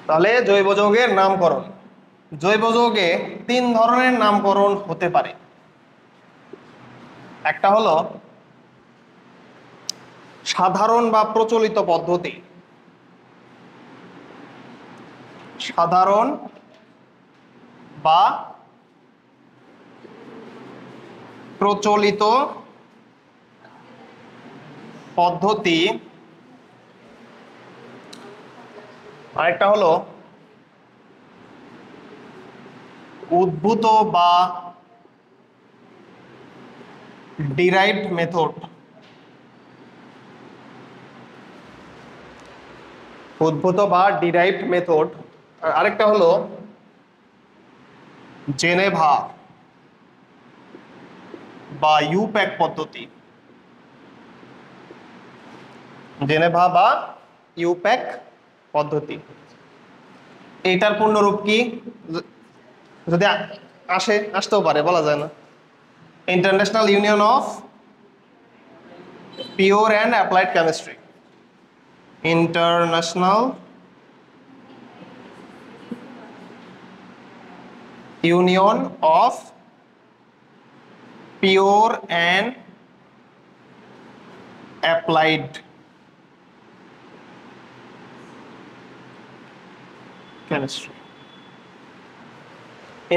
তাহলে জৈব যৌগের নামকরণ, জৈব যৌগে 3 ধরনের নামকরণ হতে পারে। একটা হলো সাধারণ বা প্রচলিত পদ্ধতি, সাধারণ বা প্রচলিত পদ্ধতি। আরেকটা হলো উদ্ভূত বা ডিরাইভড মেথড, উদ্ভূত বা ডিরাইভড মেথড। আরেকটা হলো জেনেভা বা ইউপ্যাক পদ্ধতি, জেনেভা বা ইউপ্যাক পদ্ধতি। এইটার পূর্ণরূপ কি যদি আসতেও পারে, বলা যায় না। International union of pure and applied chemistry, international union of pure and applied chemistry,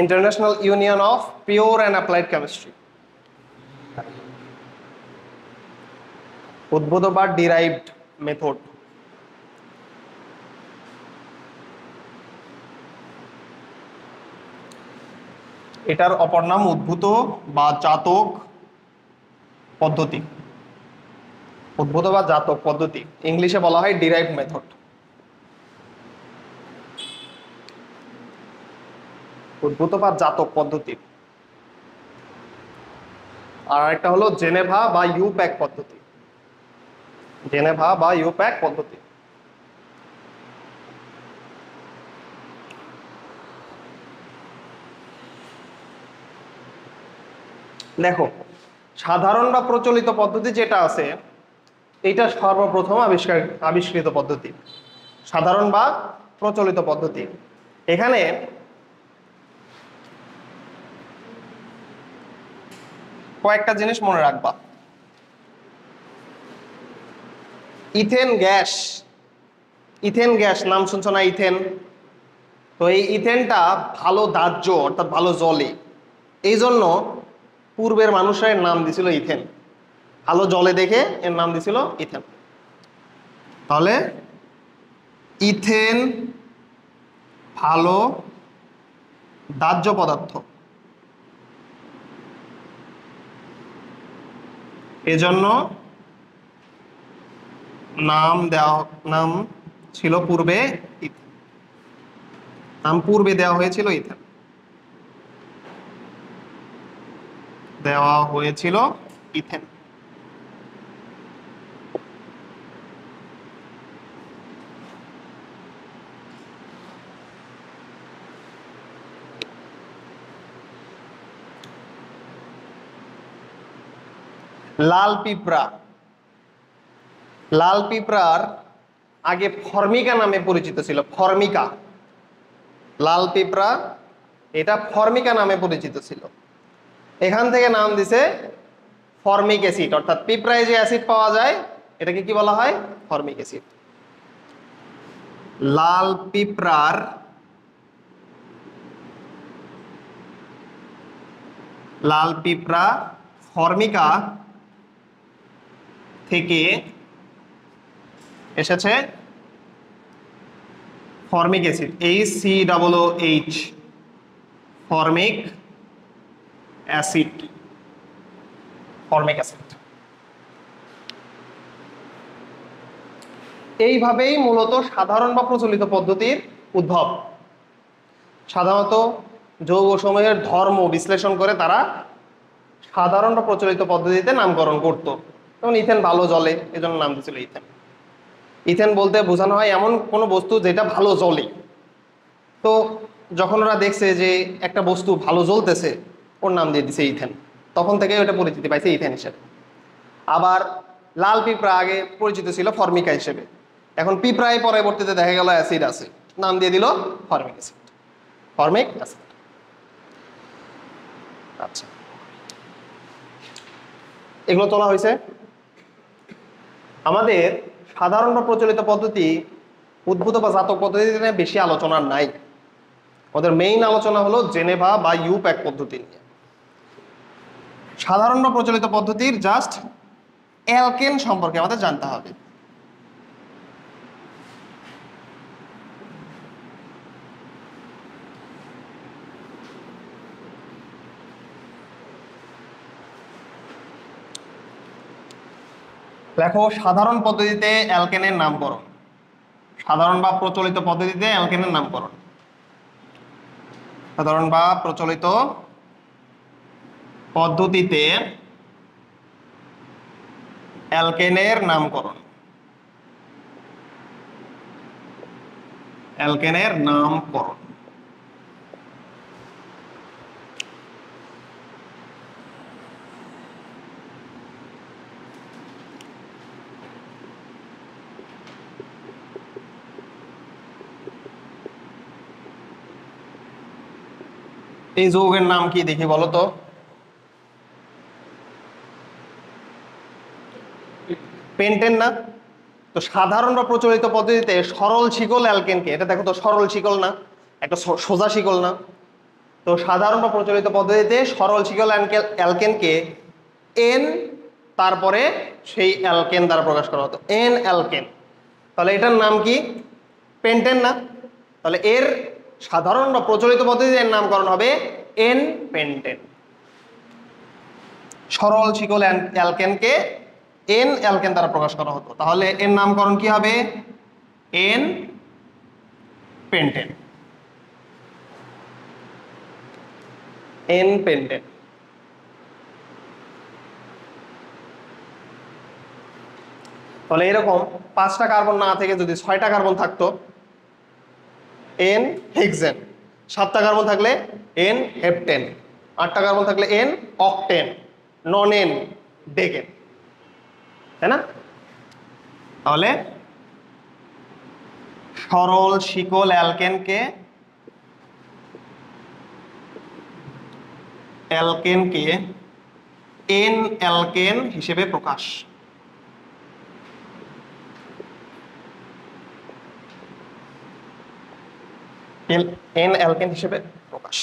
International Union of Pure and Applied Chemistry, উদ্ভূত বা ডিরাইভড মেথড। এটার অপর নাম উদ্ভূত বা জাতক পদ্ধতি, উদ্ভূত বা জাতক পদ্ধতি, ইংলিশে বলা হয় ডিরাইভড মেথড। উদ্ভূত বা জাতক পদ্ধতি। আর একটা হলো জেনেভা বা ইউপ্যাক পদ্ধতি, জেনেভা বা ইউপ্যাক পদ্ধতি। দেখো, সাধারণ বা প্রচলিত পদ্ধতি যেটা আছে এটা সর্বপ্রথম আবিষ্কৃত পদ্ধতি, সাধারণ বা প্রচলিত পদ্ধতি। এখানে কয়েকটা জিনিস মনে রাখবা। ইথেন গ্যাস, ইথেন গ্যাস নাম শুনছো না? ইথেন। তো এই ইথেনটা ভালো দাহ্য, অর্থাৎ ভালো জ্বলে, এই জন্য পূর্বের মানুষরা এর নাম দিছিল ইথেন। ভালো জলে দেখে এর নাম দিছিল ইথেন। তাহলে ইথেন ভালো দাহ্য পদার্থ, এজন্য নাম ছিল পূর্বে ইথেন, নাম পূর্বে দেওয়া হয়েছিল ইথেন, দেওয়া হয়েছিল ইথেন। লাল পিঁপড়া, লাল পিঁপড়ার আগে ফর্মিকা নামে পরিচিত ছিল, ফর্মিকা। লাল পিঁপড়া এটা ফর্মিকা নামে পরিচিত ছিল, এখান থেকে নাম দিছে ফর্মিক অ্যাসিড। অর্থাৎ পিঁপড়ায় যে অ্যাসিড পাওয়া যায় এটাকে কি বলা হয়? Formic acid. লাল পিঁপড়ার লাল পিঁপড়া ফর্মিকা থেকে এসেছে formic acid, HCOOH, formic acid, formic acid. এইভাবেই মূলত সাধারণ বা প্রচলিত পদ্ধতির উদ্ভব। সাধারণত যৌগসমূহের ধর্ম বিশ্লেষণ করে তারা সাধারণ বা প্রচলিত পদ্ধতিতে নামকরণ করত। যেমন ইথেন ভালো জ্বলে, এজন্য নাম দিয়েছিল ইথেন। ইথেন বলতে বোঝানো হয় এমন কোনো বস্তু যেটা ভালো জ্বলে। তো যখন ওরা দেখছে যে একটা বস্তু ভালো জ্বলতেছে, ওর নাম দিয়ে দিছে ইথেন, তখন থেকে ওটা পরিচিতি পাইছে ইথেন হিসেবে। আবার লাল পিঁপড়া আগে পরিচিত ছিল ফর্মিকা হিসেবে, এখন পিঁপড়ায় পরবর্তীতে দেখা গেল অ্যাসিড আছে, নাম দিয়ে দিল ফর্মিক অ্যাসিড। Formic acid. আচ্ছা, এগুলো তোলা হয়েছে। আমাদের সাধারণ বা প্রচলিত পদ্ধতি, উদ্ভূত বা জাতক পদ্ধতিতে বেশি আলোচনা নাই। ওদের মেইন আলোচনা হলো জেনেভা বা ইউপ্যাক পদ্ধতি নিয়ে। সাধারণ বা প্রচলিত পদ্ধতির জাস্ট অ্যালকেন সম্পর্কে আমাদের জানতে হবে। দেখো, সাধারণ পদ্ধতিতে অ্যালকেনের নামকরণ, সাধারণ বা প্রচলিত পদ্ধতিতে অ্যালকেনের নামকরণ, সাধারণ বা প্রচলিত পদ্ধতিতে অ্যালকেনের নামকরণ, অ্যালকেনের নামকরণ। এই যৌগের নাম কি দেখি বলো তো? পেন্টেন না? তো সাধারণ বা প্রচলিত পদ্ধতিতে সরল শিকল অ্যালকেনকে, এটা দেখো তো সরল শিকল না, একটা সোজা শিকল না। তো সাধারণ বা প্রচলিত পদ্ধতিতে সরল শিকল অ্যালকেনকে এন তারপরে সেই অ্যালকেন দ্বারা প্রকাশ করা হতো, এন অ্যালকেন। তাহলে এটার নাম কি? পেন্টেন না? তাহলে এর সাধারণ বা প্রচলিত পদ্ধতিতে এর নামকরণ হবে এন পেন্টেন। সরল শিকল অ্যালকেনকে এন অ্যালকেন দ্বারা প্রকাশ করা হতো, তাহলে এর নামকরণ কি হবে? N pentane. N pentane. তাহলে এরকম 5টা কার্বন না থেকে যদি 6টা কার্বন থাকতো, এন হেক্সেন। 7টা কার্বন থাকলে এন হেপটেন। 8টা কার্বন থাকলে এন অকটেন, ননেন, ডেকেন, তাই না? তাহলে সরল শিকল অ্যালকেনকে এন অ্যালকেন হিসেবে প্রকাশ। এন অ্যালকেন হিসেবে প্রকাশ।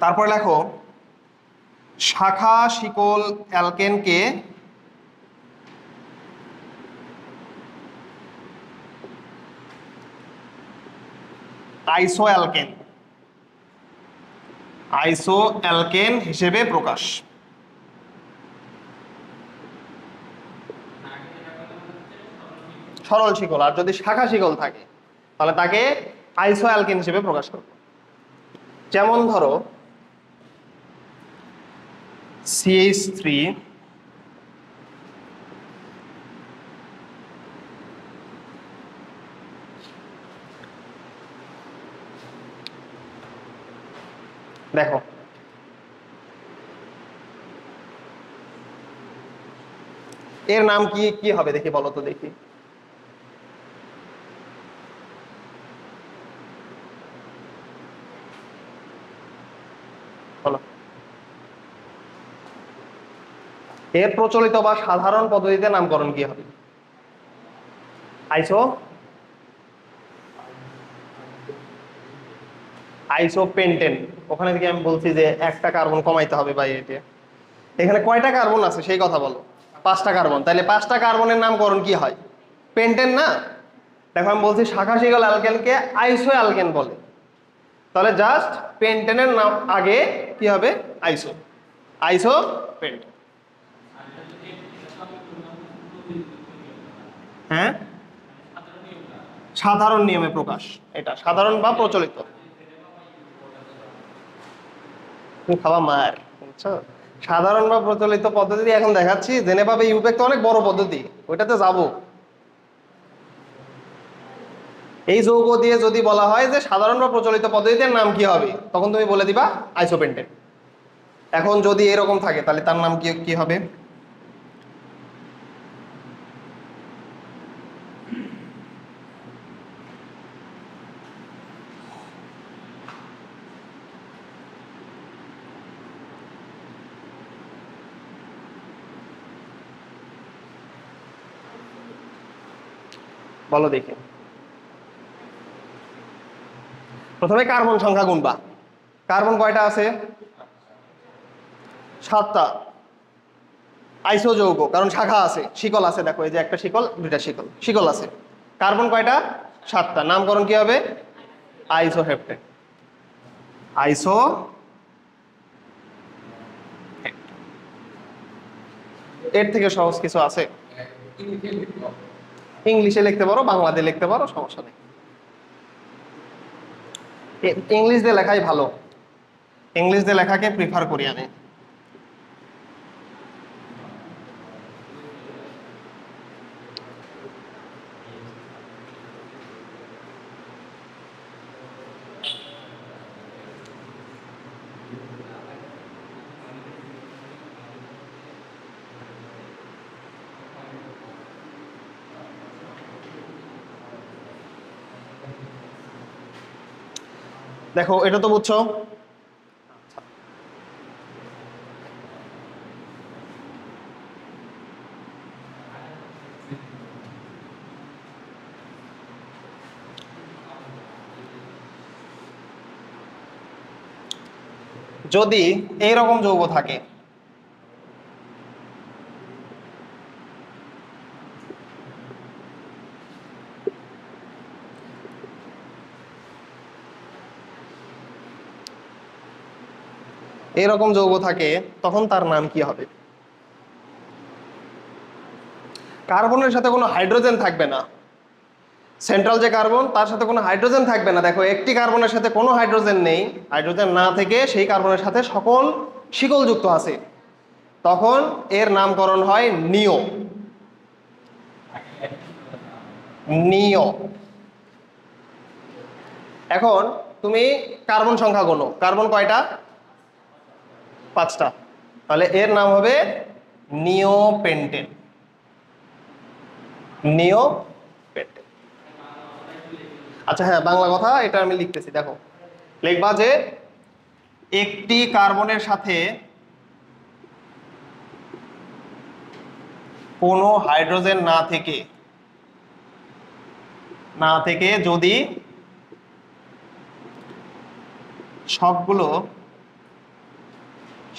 তারপর লেখো, শাখা শিকল অ্যালকেনকে আইসো অ্যালকেন, আইসো অ্যালকেন হিসেবে প্রকাশ। সরল শিকল, আর যদি শাখা শিকল থাকে তাহলে তাকে আইসো অ্যালকেন হিসেবে প্রকাশ করব। যেমন ধরো CH3 দেখো, এর নাম কি কি হবে দেখি বলো তো দেখি। বলো, এর প্রচলিত বা সাধারণ পদ্ধতিতে নামকরণ কি হবে? আইসো আইসোপেন্টেন। ওখানে থেকে আমি বলছি যে একটা কার্বন কমাইতে হবে ভাই। এটা এখানে কয়টা কার্বন আছে সেই কথা বলো। 5টা কার্বন, তাহলে 5টা কার্বনের নামকরণ কি হয়? পেন্টেন না? দেখো, আমি বলছি শাখা শিকল অ্যালকেনকে আইসো অ্যালকেন বলে, তাহলে জাস্ট পেন্টেনের নাম আগে কি হবে? আইসো, আইসো পেন্টেন। হ্যাঁ, সাধারণ নিয়মে প্রকাশ, এটা সাধারণ বা প্রচলিত। তুমি খাওয়া মার, বুঝছো? সাধারণ বা প্রচলিত পদ্ধতি এখন দেখাচ্ছি। জেনেভা বা ইউপ্যাক তো অনেক বড় পদ্ধতি, ওইটাতে যাব। এই যৌগ দিয়ে যদি বলা হয় যে সাধারণ বা প্রচলিত পদ্ধতির নাম কি হবে, তখন তুমি বলে দিবা আইসোপেন্টেন। এখন যদি এরকম থাকে তাহলে তার নাম কি কি হবে? বলো দেখি। প্রথমে কার্বন সংখ্যা গুনবা। কার্বন কয়টা আছে? 7টা। আইসো যৌগ, কারণ শাখা আছে, শিকল আছে, দেখো এই যে একটা শিকল, দুইটা শিকল, শিকল আছে। কার্বন কয়টা? 7টা। নামকরণ কি হবে? আইসোহেপ্টেন। আইসো, এর থেকে সহজ কিছু আছে? ইংলিশে লিখতে পারো, বাংলাতে লিখতে পারো, সমস্যা নেই। ইংলিশ দিয়ে লেখাই ভালো, ইংলিশ দিয়ে লেখাকে প্রিফার করি আমি। দেখো এটা তো বুঝছো। যদি এইরকম যৌগ থাকে, এরকম যৌগ থাকে, তখন তার নাম কি হবে? কার্বনের সাথে কোনো হাইড্রোজেন থাকবে না। সেন্ট্রাল যে কার্বন, তার সাথে কোনো হাইড্রোজেন থাকবে না। দেখো একটি কার্বনের সাথে কোনো হাইড্রোজেন নেই, হাইড্রোজেন না থেকে সেই কার্বনের সাথে সকল শিকল যুক্ত আছে, তখন এর নামকরণ হয় নিও। নিও। এখন তুমি কার্বন সংখ্যা গোনো, কার্বন কয়টা? 5টা। তাহলে এর নাম হবে নিওপেন্টেন। নিওপেন্টেন। আচ্ছা হ্যাঁ, বাংলা কথা এটা আমি লিখতেছি, দেখো লিখবা যে একটি কার্বনের সাথে কোনো হাইড্রোজেন না থেকে যদি সবগুলো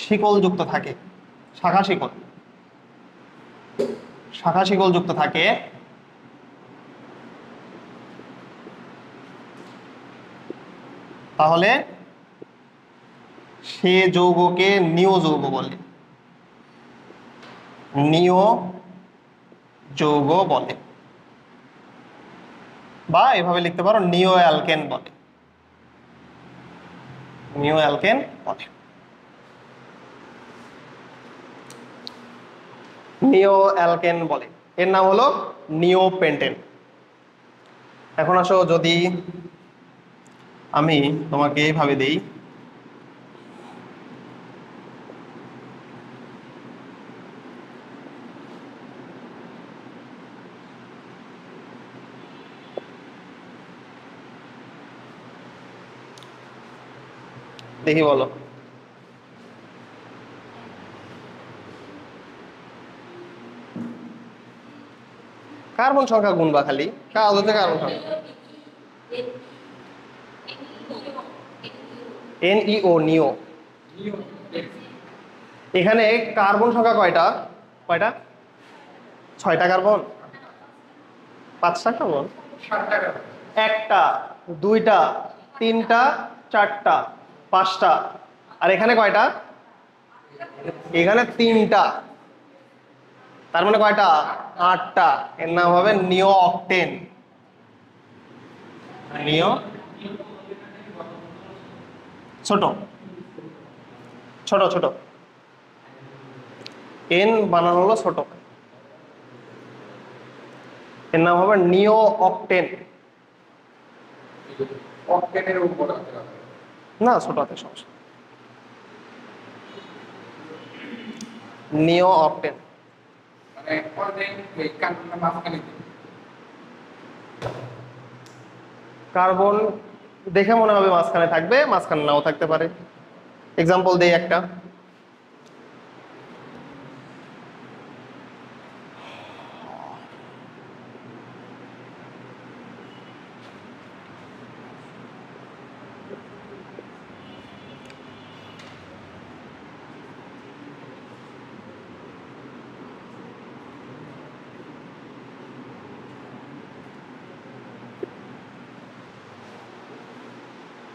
শিকল যুক্ত থাকে, শাখা শিকল যুক্ত থাকে, তাহলে সে যৌগকে নিও যৌগ বলে। নিও যৌগ বলে, বা এভাবে লিখতে পারো নিও অ্যালকেন বলে। নিও অ্যালকেন বলে। নিও অ্যালকেন বলে, এর নাম হলো নিওপেন্টেন। এখন আসো, যদি আমি তোমাকে এইভাবে দেই, দেখি বলো। কার্বন সংখ্যা গুনবা খালি, কাগজে কার্বন সংখ্যা। NEO, নিও। এখানে কার্বন সংখ্যা কয়টা? কয়টা? 6টা কার্বন? 5টা কার্বন? 1টা, 2টা, 3টা, 4টা, 5টা। আর এখানে কয়টা? এখানে 3টা। তার মানে কয়টা? 8টা। এর নাম হবে নিও অক্টেন। নিও, ছোট ছোট ছোট, এন বানানো হলো ছোট, এর নাম হবে নিও অক্টেন। অক্টেনের উপর না, ছোট হাতের সমস্যা। নিও অক্টেন। মানে অর্ধেক ওই কার্বনটা মাঝখানে কার্বন দেখে মনে হবে মাঝখানে থাকবে, মাঝখানে নাও থাকতে পারে। এক্সাম্পল দেই একটা।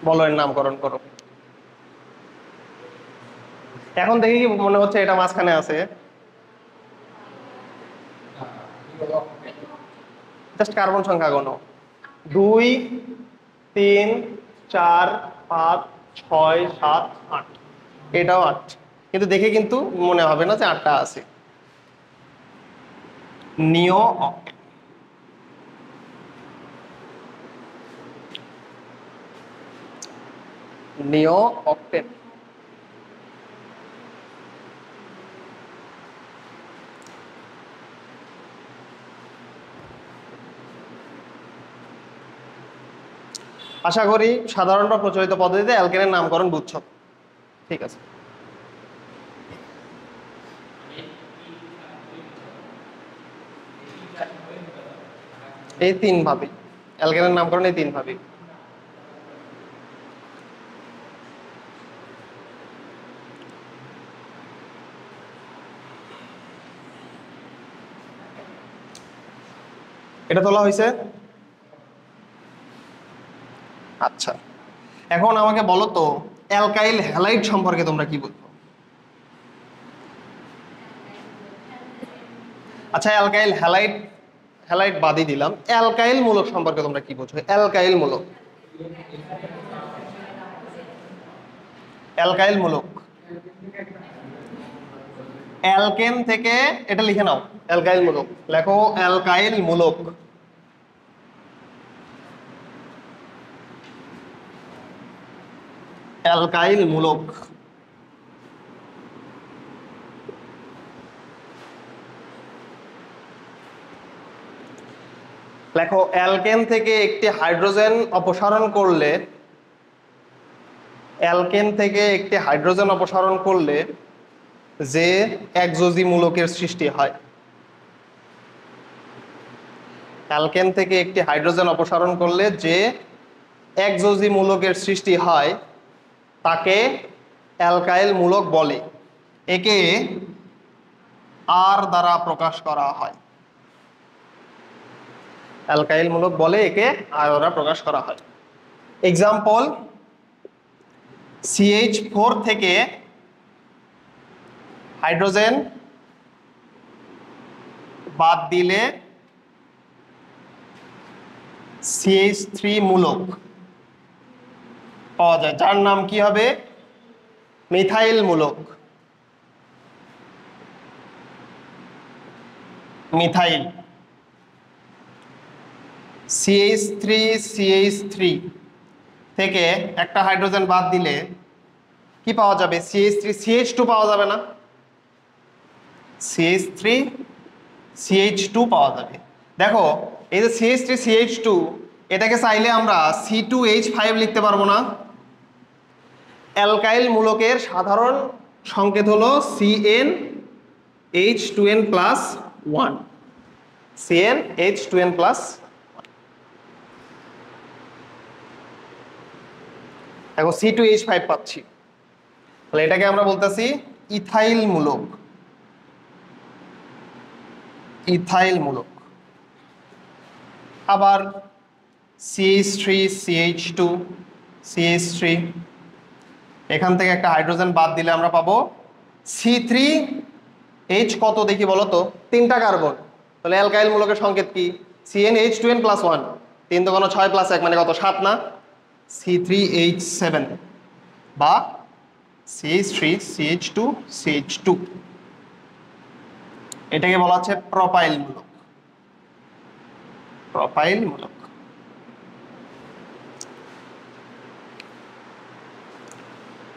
বলো এর নামকরণ করো। এখন দেখি কি মনে হচ্ছে এটা মাঝখানে আছে? জাস্ট কার্বন সংখ্যা গণ, 2 3 4 5 6 7 8, এটাও 8, কিন্তু দেখে কিন্তু মনে হবে না যে 8টা আছে। নিও অক্টেন। নিও অক্টেন। আশা করি সাধারণ বা প্রচলিত পদ্ধতিতে অ্যালকেনের নামকরণ বুঝছো। ঠিক আছে। এই 3 ভাবে অ্যালকেনের নামকরণ, এই 3 ভাবে। এটা তোলা হয়েছে? আচ্ছা, এখন আমাকে বলো তো অ্যালকাইল হ্যালাইড সম্পর্কে তোমরা কি বলছো? আচ্ছা, অ্যালকাইল হ্যালাইড হ্যালাইড বাদই দিলাম, অ্যালকাইল মূলক সম্পর্কে তোমরা কি বোঝো? অ্যালকাইল মূলক, অ্যালকাইল মূলক। অ্যালকেন থেকে এটা লিখে নাও, অ্যালকাইল মূলক লেখো, অ্যালকাইল মূলক। অ্যালকাইল মূলক। লেখো, অ্যালকেন থেকে একটি হাইড্রোজেন অপসারণ করলে, অ্যালকেন থেকে একটি হাইড্রোজেন অপসারণ করলে যে একযোজী মূলকের সৃষ্টি হয়। অ্যালকেন থেকে একটি হাইড্রোজেন অপসারণ করলে যে একযোজী মূলকের সৃষ্টি হয় তাকে অ্যালকাইল মূলক বলে। একে আর দ্বারা প্রকাশ করা হয়। অ্যালকাইল মূলক বলে, একে আর দ্বারা প্রকাশ করা হয়। এক্সাম্পল, CH4 থেকে হাইড্রোজেন বাদ দিলে CH3 মূলক পাওয়া যায়, যার নাম কি হবে? মিথাইল মূলক। মিথাইল। CH3 থেকে একটা হাইড্রোজেন বাদ দিলে কি পাওয়া যাবে? CH3 CH2 পাওয়া যাবে না? CH3 CH2 পাওয়া যাবে। দেখো, এই যে CH3 CH2, এটাকে চাইলে আমরা C2H5 লিখতে পারবো না? অ্যালকাইল মূলকের সাধারণ সংকেত হলো CnH2n+1, CnH2n+, দেখো C2H5 পাচ্ছি, তাহলে এটাকে আমরা বলতেছি ইথাইল মূলক। ইথাইল মূলক। আবার CH3 CH2 CH3, এখান থেকে একটা হাইড্রোজেন বাদ দিলে আমরা পাবো C3H, কত দেখি বলো তো? 3টা কার্বন, তাহলে অ্যালকাইল মূলকের সংকেত কি? CnH2n+1, 3 × 6 + 1 মানে কত? 7 না? C3H7 বা CH3 CH2 CH2, এটাকে বলা হচ্ছে প্রোপাইল মূলক। প্রোপাইল মূলক।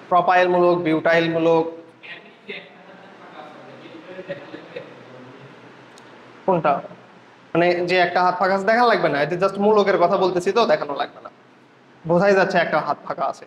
প্রোপাইল মূলক, বিউটাইল মূলক, কোনটা? মানে যে একটা হাত ফাঁকা আছে দেখানো লাগবে না, এটা জাস্ট মূলকের কথা বলতেছি তো, দেখানো লাগবে না, বোঝাই যাচ্ছে একটা হাত ফাঁকা আছে।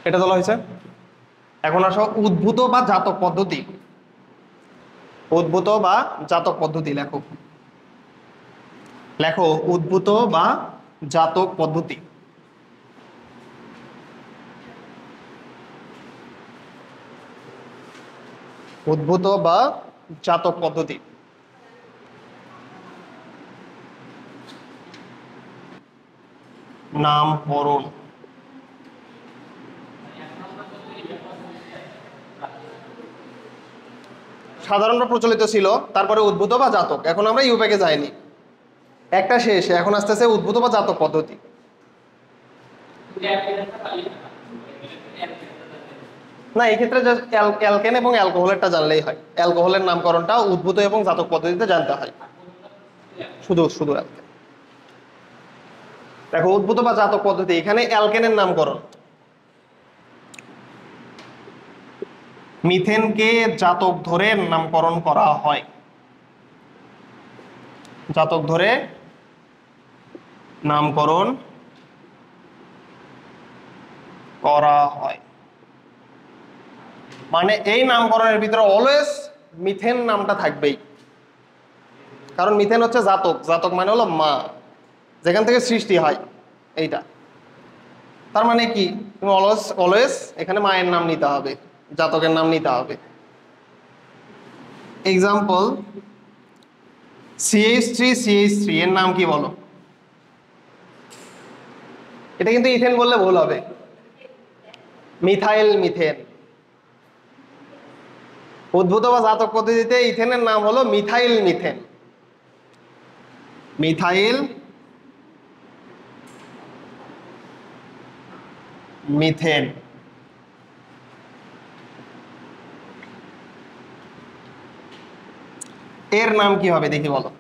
এটা তোলা হয়েছে। এখন আসো উদ্ভূত বা জাতক পদ্ধতি। উদ্ভূত বা জাতক পদ্ধতি লেখো। লেখো উদ্ভূত বা জাতক পদ্ধতি। উদ্ভূত বা জাতক পদ্ধতি। নামকরণ। সাধারণত প্রচলিত ছিল, তারপরে উদ্ভূত বা জাতক। এখন আমরা ইউপ্যাকে যাইনি, একটা শেষ, এখন আসতেছে উদ্ভূত বা জাতক পদ্ধতি। না, এই ক্ষেত্রে অ্যালকেন এবং অ্যালকোহলেরটা জানলেই হয়। অ্যালকোহলের নামকরণটা উদ্ভূত এবং জাতক পদ্ধতিতে জানতে হয়, শুধু শুধু অ্যালকেন। দেখো উদ্ভূত বা জাতক পদ্ধতি, এখানে অ্যালকেনের নামকরণ। মিথেনকে জাতক ধরে নামকরণ করা হয়। জাতক ধরে নামকরণ করা হয়, মানে এই নামকরণের ভিতরে অলওয়েজ মিথেন নামটা থাকবেই, কারণ মিথেন হচ্ছে জাতক। জাতক মানে হলো মা, যেখান থেকে সৃষ্টি হয় এইটা। তার মানে কি, তুমি অলওয়েজ অলওয়েজ এখানে মায়ের নাম নিতে হবে, জাতকের নাম নিতে হবে। এক্সাম্পল, CH3 এর নাম কি বলো? এটা কিন্তু ইথেন বললে ভুল হবে, মিথাইল মিথেন। উদ্ভূত বা জাতক পদ্ধতিতে ইথেনের নাম হলো মিথাইল মিথেন। Methyl methane. এর নাম কি হবে দেখি বলো?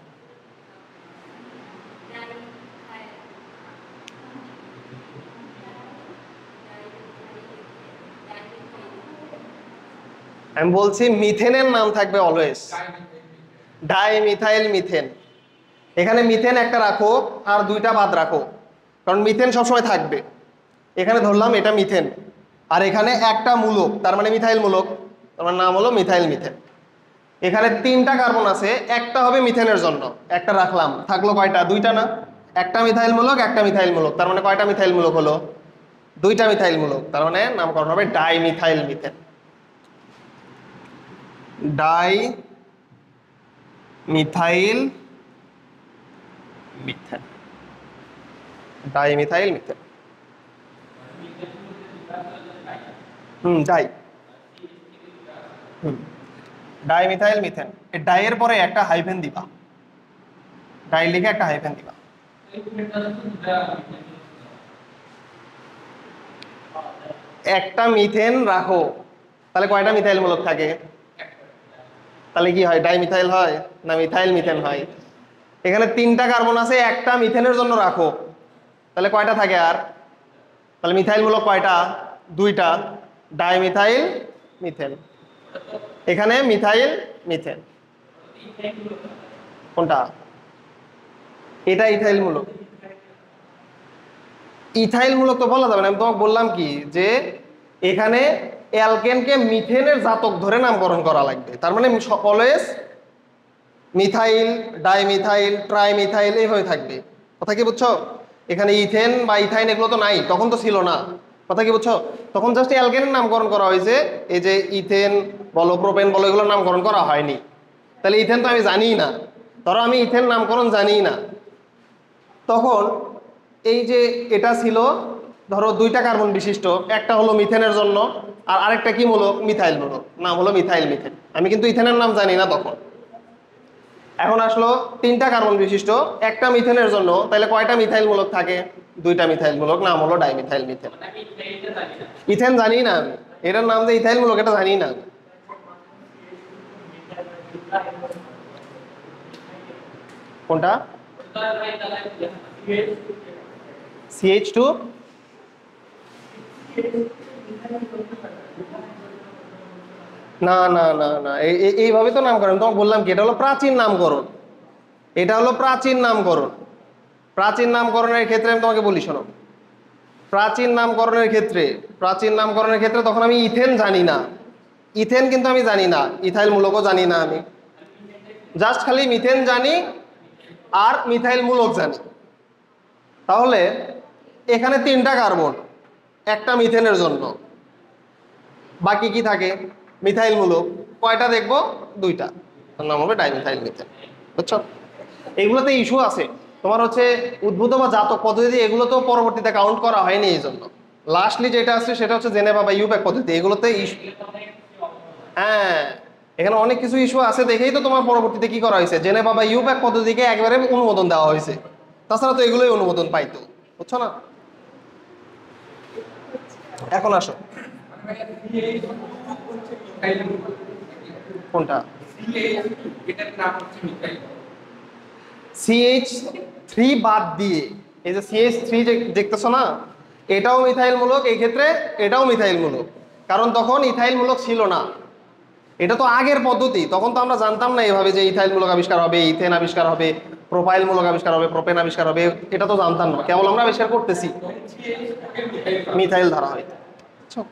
আমি বলছি মিথেনের নাম থাকবে অলওয়েজ ডাইমিথাইল মিথেন। এখানে মিথেন একটা রাখো আর দুইটা বাদ রাখো, কারণ মিথেন সবসময় থাকবে। এখানে ধরলাম এটা মিথেন, আর এখানে একটা মূলক, তার মানে মিথাইল মূলক, তোমার নাম হলো মিথাইল মিথেন। এখানে তিনটা কার্বন আছে, একটা হবে মিথেনের জন্য, একটা রাখলাম, থাকলো কয়টা? দুইটা না? একটা মিথাইল মূলক একটা মিথাইল মূলক, তার মানে কয়টা মিথাইল মূলক হলো? দুইটা মিথাইল মূলক, তার মানে নামকরণ হবে dimethyl methane. Di methyl methane. Dimethyl methane. Di. Dimethyl methane. এই ডাইয়ের পরে একটা হাইফেন দিবা, ডাই লিখে একটা হাইফেন দিবা। একটা মিথেন রাখো, তাহলে কয়টা মিথাইল মূলক থাকে? তাহলে কি হয়, ডাইমিথাইল হয় না মিথাইল মিথেন হয়? এখানে তিনটা কার্বন আছে, একটা মিথেনের জন্য রাখো, তাহলে কয়টা থাকে আর? তাহলে মিথাইল মূলক কয়টা? দুইটা, ডাইমিথাইল মিথেন। এখানে মিথাইল মিথেন। কোনটা? এটা ইথাইল মূলক। ইথাইল মূলক তো বলা যাবে না, আমি তোমাকে বললাম কি যে এখানে অ্যালকেনকে মিথেনের জাতক ধরে নামকরণ করা লাগবে, তার মানে অলওয়েজ মিথাইল, ডাইমিথাইল, ট্রাইমিথাইল এইভাবে থাকবে। কথা কি বুঝছো? এখানে ইথেন বা ইথাইন এগুলো তো নাই, তখন তো ছিল না। কথা কি বুঝছো? তখন জাস্ট অ্যালকেনের নামকরণ করা হয়েছে, এই যে ইথেন বলো, প্রোপেন বলো, এগুলোর নামকরণ করা হয়নি। তাহলে ইথেন তো আমি জানিই না, ধরো আমি ইথেন নামকরণ জানিই না, তখন এই যে এটা ছিল ধরো দুইটা কার্বন বিশিষ্ট, একটা হলো মিথেনের জন্য আর আরেকটা কি মূলক? মিথাইল মূলক, নাম হলো মিথাইল মিথেন। আমি কিন্তু ইথেনের নাম জানি না তখন। এখন আসলো তিনটা কার্বন বিশিষ্ট, একটা মিথেনের জন্য, তাহলে কয়টা মিথাইল মূলক থাকে? দুইটা মিথাইল মূলক, নাম হলো ডাইমিথাইল মিথেন। ইথেন জানি না আমি, এটার নাম যে ইথাইল মূলক এটা জানি না। কোনটা? CH2? না না না না, এইভাবে তো নামকরণ, তোমাকে বললাম কি এটা হলো প্রাচীন নামকরণ। এটা হলো প্রাচীন নামকরণ। প্রাচীন নামকরণের ক্ষেত্রে আমি তোমাকে বলি শোনো, প্রাচীন নামকরণের ক্ষেত্রে তখন আমি ইথেন জানি না, ইথেন কিন্তু আমি জানি না, ইথাইল মূলকও জানি না আমি, জাস্ট খালি মিথেন জানি আর মিথাইল মূলক জানি। তাহলে এখানে 3টা কার্বন, একটা মিথেনের জন্য, বাকি কি থাকে? মিথাইল মূলক। কয়টা দেখবো? 2টা, তার নাম হবে ডাইমিথাইল মিথেন। বুঝছো? এগুলোতে ইস্যু আছে তোমার হচ্ছে উদ্ভূত বা জাতক পদ্ধতি, এগুলো তো পরবর্তীতে কাউন্ট করা হয়নি, এই জন্য লাস্টলি যেটা আছে সেটা হচ্ছে জেনেভা বা ইউপ্যাক পদ্ধতি, এগুলোতে ইস্যু। হ্যাঁ, এখানে অনেক কিছু ইস্যু আছে দেখেই তো তোমার পরবর্তীতে কি করা হয়েছে, জেনেভা বা ইউপ্যাক পদ্ধতিকে একবারে অনুমোদন দেওয়া হয়েছে, তাছাড়া তো এগুলোই অনুমোদন পাইতো। বুঝছো না? এখন আসো, কোনটা? এটার নাম হচ্ছে মিথাইল। CH3 বাদ দিয়ে, এই যে CH3 যে দেখতেছো না, এটাও মিথাইল মূলক, এই ক্ষেত্রে এটাও মিথাইল মূলক, কারণ তখন ইথাইল মূলক ছিল না। এটা তো আগের পদ্ধতি, তখন তো আমরা জানতাম না এভাবে যে ইথাইল মূলক আবিষ্কার হবে, ইথেন আবিষ্কার হবে, প্রোপাইল মূলক আবিষ্কার হবে, প্রোপেন আবিষ্কার হবে, এটা তো জানতাম না, কেবল আমরা আবিষ্কার করতেছি মিথাইল ধরা হয়। বুঝছো?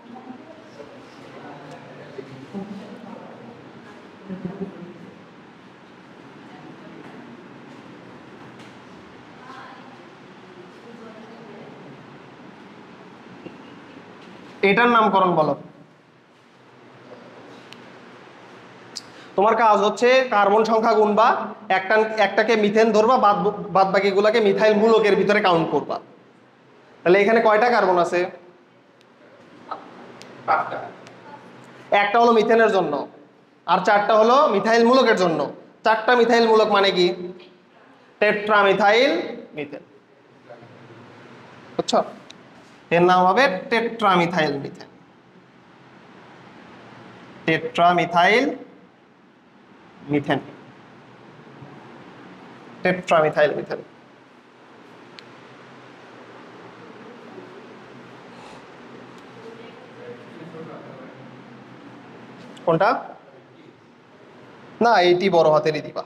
এটার নামকরণ বলো। তোমার কাজ হচ্ছে কার্বন সংখ্যা গুনবা, একটাকে মিথেন ধরবা, বাদ বাকিগুলোকে মিথাইল মূলকের ভিতরে কাউন্ট করবা। তাহলে এখানে কয়টা কার্বন আছে? 5টা। একটা হলো মিথেনের জন্য, আর 4টা হলো মিথাইল মূলকের জন্য। 4টা মিথাইল মূলক মানে কি? Tetramethyl methane. বুঝছো? এর নাম হবে tetramethyl methane. Tetramethyl methane, tetramethyl methane. কোনটা? না, এইটি বড় হাতেরই দিবা,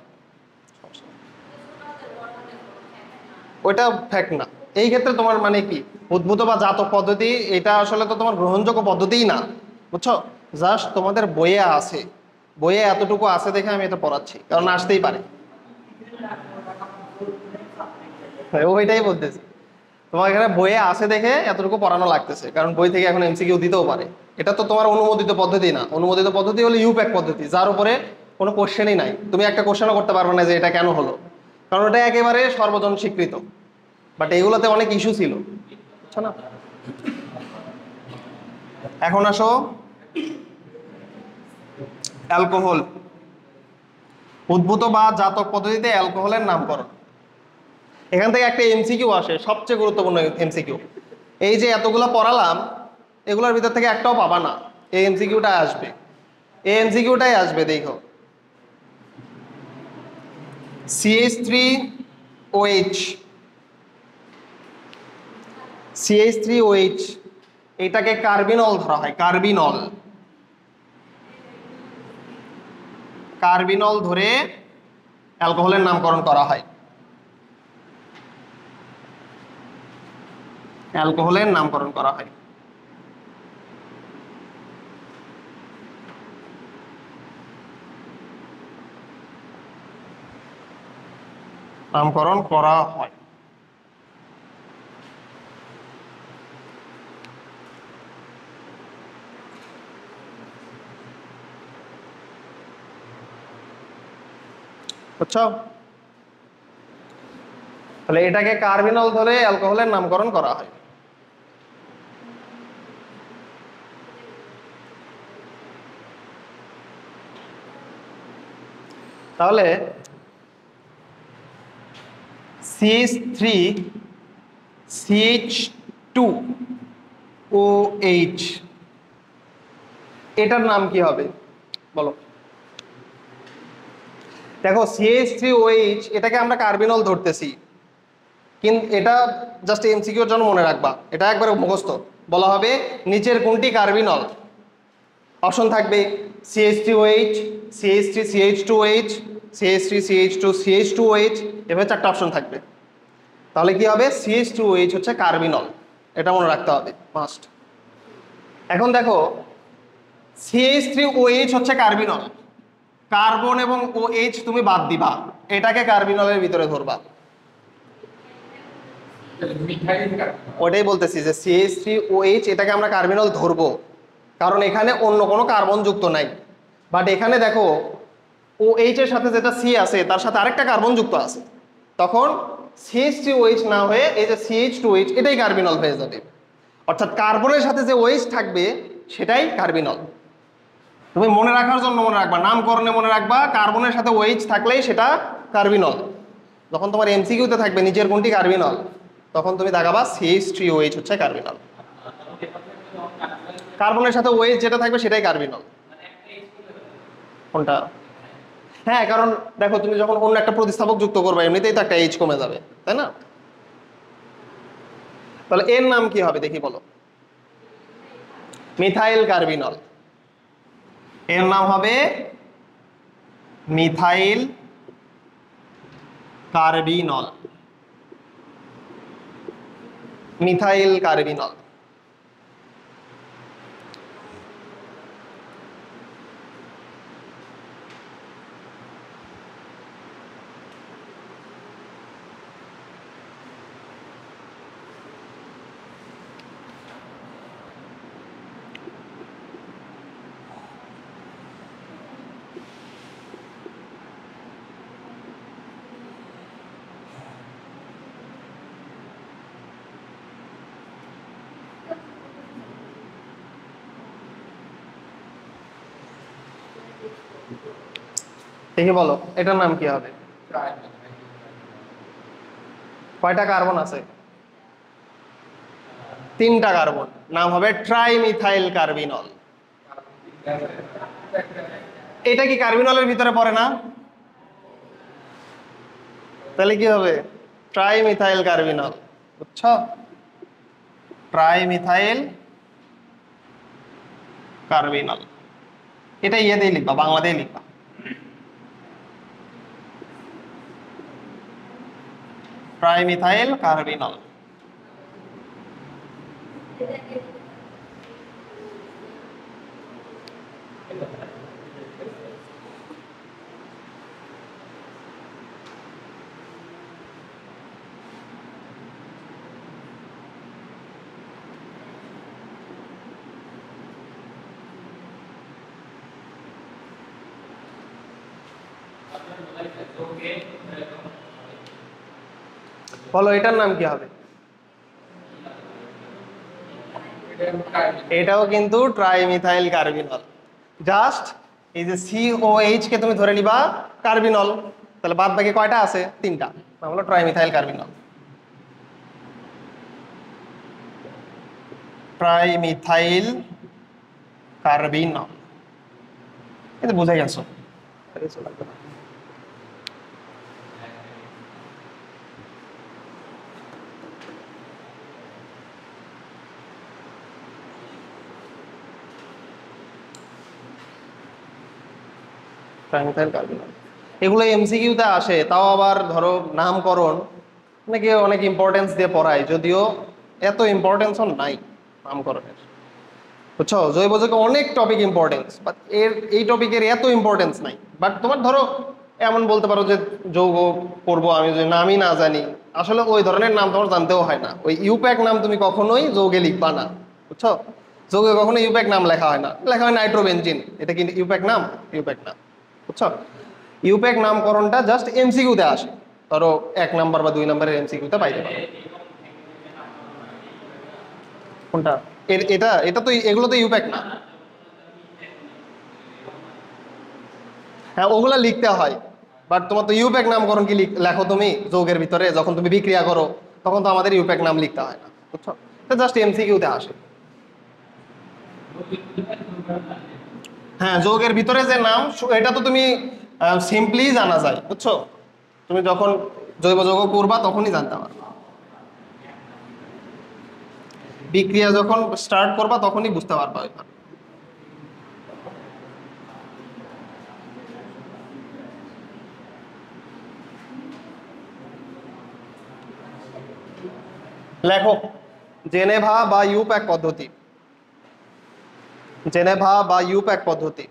ওইটা ফ্যাক্ট না। এই ক্ষেত্রে তোমার মানে কি, উদ্ভূত বা জাতক পদ্ধতি, এটা আসলে তো তোমার গ্রহণযোগ্য পদ্ধতিই না। বুঝছো? জাস্ট তোমাদের বইয়ে আছে, বইয়ে এতটুকু আছে দেখে আমি এটা পড়াচ্ছি, কারণ আসতেই পারে। ওইটাই বলতেছি, তোমার এখানে বইয়ে আছে দেখে এতটুকু পড়ানো লাগতেছে, কারণ বই থেকে এখন MCQ দিতেও পারে। এটা তো তোমার অনুমোদিত পদ্ধতি না, অনুমোদিত পদ্ধতি হলো ইউপ্যাক পদ্ধতি, যার উপরে কোনো কোশ্চেনই নাই, তুমি একটা কোশ্চেনও করতে পারবে না যে এটা কেন হলো, কারণ এটা একেবারে সর্বজন স্বীকৃত। বাট এগুলোতে অনেক ইস্যু ছিল, বুঝছো না? এখন আসো অ্যালকোহল, উদ্ভূত বা জাতক পদ্ধতিতে অ্যালকোহলের নামকরণ। এখান থেকে একটা MCQ আসে, সবচেয়ে গুরুত্বপূর্ণ MCQ। এই যে এতগুলো পড়ালাম, এগুলোর ভিতর থেকে একটাও পাবা না, এই MCQটাই আসবে, এই MCQটাই আসবে। দেখো, CH3OH, CH3OH এটাকে কার্বিনল ধরা হয়, কার্বিনল। কার্বিনল ধরে অ্যালকোহলের নামকরণ করা হয়, অ্যালকোহলের নামকরণ করা হয়। নামকরণ করা হয়। বুঝছো? তাহলে এটাকে কার্বিনল ধরে অ্যালকোহলের নামকরণ করা হয়। তাহলে CH3 CH2OH এটার নাম কি হবে বলো? দেখো, CH3OH এটাকে আমরা কার্বিনল ধরতেছি, কিন্তু এটা জাস্ট MCQর জন্য মনে রাখবা, এটা একবার মুখস্থ। বলা হবে নিচের কোনটি কার্বিনল? অপশন থাকবে CH3OH, CH3CH2OH, CH3CH2CH2OH, এভাবে 4টা অপশন থাকবে। তাহলে কি হবে? CH2OH হচ্ছে কার্বিনল, এটা মনে রাখতে হবে মাস্ট। এখন দেখো CH3OH হচ্ছে কার্বিনল, কার্বন এবং OH তুমি বাদ দিবা, এটাকে কার্বিনলের ভিতরে ধরবা। Methyl carbon. ওটাই বলতেছি যে CH3OH এটাকে আমরা কার্বিনল ধরবো, কারণ এখানে অন্য কোনো কার্বন যুক্ত নাই। বাট এখানে দেখো OH এর সাথে যেটা C আছে তার সাথে আরেকটা কার্বন যুক্ত আছে, তখন CH3OH না হয়ে এই যে CH2OH এটাই কার্বিনল হয়ে যাবে। অর্থাৎ কার্বনের সাথে যে OH থাকবে সেটাই কার্বিনল। তুমি মনে রাখার জন্য মনে রাখবা, নামকরণে মনে রাখবা কার্বনের সাথে OH থাকলেই সেটা কার্বিনল। যখন তোমার MCQতে থাকবে নিচের কোনটি কার্বিনল, তখন তুমি দেখাবা CH3OH হচ্ছে কার্বিনল। কার্বনের সাথে OH যেটা থাকবে সেটাই কার্বিনল। কোনটা? হ্যাঁ, কারণ দেখো তুমি যখন অন্য একটা প্রতিস্থাপক যুক্ত করবে এমনিতেই তো একটা H কমে যাবে, তাই না? তাহলে এর নাম কি হবে দেখি বলো। মিথাইল কার্বিনল, এর নাম হবে মিথাইল কার্বিনল। Methyl carbinol. দেখি বলো এটার নাম কি হবে। কয়টা কার্বন আছে? 3টা কার্বন, নাম হবে ট্রাইমিথাইল কার্বিনল। এটা কি কার্বিনলের ভিতরে পড়ে না? তাহলে কি হবে? Trimethyl carbinol. বুঝছো? ট্রাইমিথাইল কার্বিনল, এটা ইয়ে দিয়ে লিখবা, বাংলা দিয়ে লিখবা। Trimethyl carbinol. বলো এটার নাম কি হবে? এটাও কিন্তু ট্রাইমিথাইল কার্বিনল। জাস্ট এই যে COH কে তুমি ধরে নিবা কার্বিনল, তাহলে বাদ বাকি কয়টা আছে? 3টা, নাম হলো ট্রাইমিথাইল কার্বিনল। ট্রাইমিথাইল কার্বিনল, এটা বুঝাই গেছো। ট্রাইমিথাইল কার্বিনল এগুলো MCQতে আসে, তাও আবার ধরো নামকরণ নাকি অনেক ইম্পর্টেন্স দিয়ে পড়ায়, যদিও এত ইম্পর্টেন্সও নাই নামকরণের। বুঝছো? জৈব যৌগে অনেক টপিক ইম্পর্টেন্স, বাট এই টপিকের এত ইম্পর্টেন্স নাই। বাট তোমার ধরো এমন বলতে পারো যে যৌগ পড়বো আমি যদি নামই না জানি, আসলে ওই ধরনের নাম তোমার জানতেও হয় না। ওই ইউপ্যাক নাম তুমি কখনোই যৌগে লিখবা না। বুঝছো? যৌগে কখনো ইউপ্যাক নাম লেখা হয় না, লেখা হয় নাইট্রোবেনজিন। এটা কি ইউপ্যাক নাম? ইউপ্যাক নাম। বুঝছো? ইউপ্যাক নামকরণটা জাস্ট MCQতে আসে, ধরো 1 নাম্বার বা 2 নাম্বারের MCQতে পাইতে পারো। কোনটা? এটা এটা তো এগুলো তো ইউপ্যাক না। হ্যাঁ, ওগুলা লিখতে হয়, বাট তোমার তো ইউপ্যাক নামকরণ কি লেখো তুমি যৌগের ভিতরে যখন তুমি বিক্রিয়া করো, তখন তো আমাদের ইউপ্যাক নাম লিখতে হয় না। বুঝছো? এটা জাস্ট MCQতে আসে। হ্যাঁ, যৌগের ভিতরে যে নাম এটা তো তুমি সিম্পলি জানা যায়। বুঝছো? তুমি যখন জৈব যৌগ করবা তখনই জানতে পারবা, বিক্রিয়া যখন স্টার্ট করবা তখনই বুঝতে পারবা। এবার লেখো জেনেভা বা ইউপ্যাক পদ্ধতি। জেনেভা বা ইউপ্যাক পদ্ধতি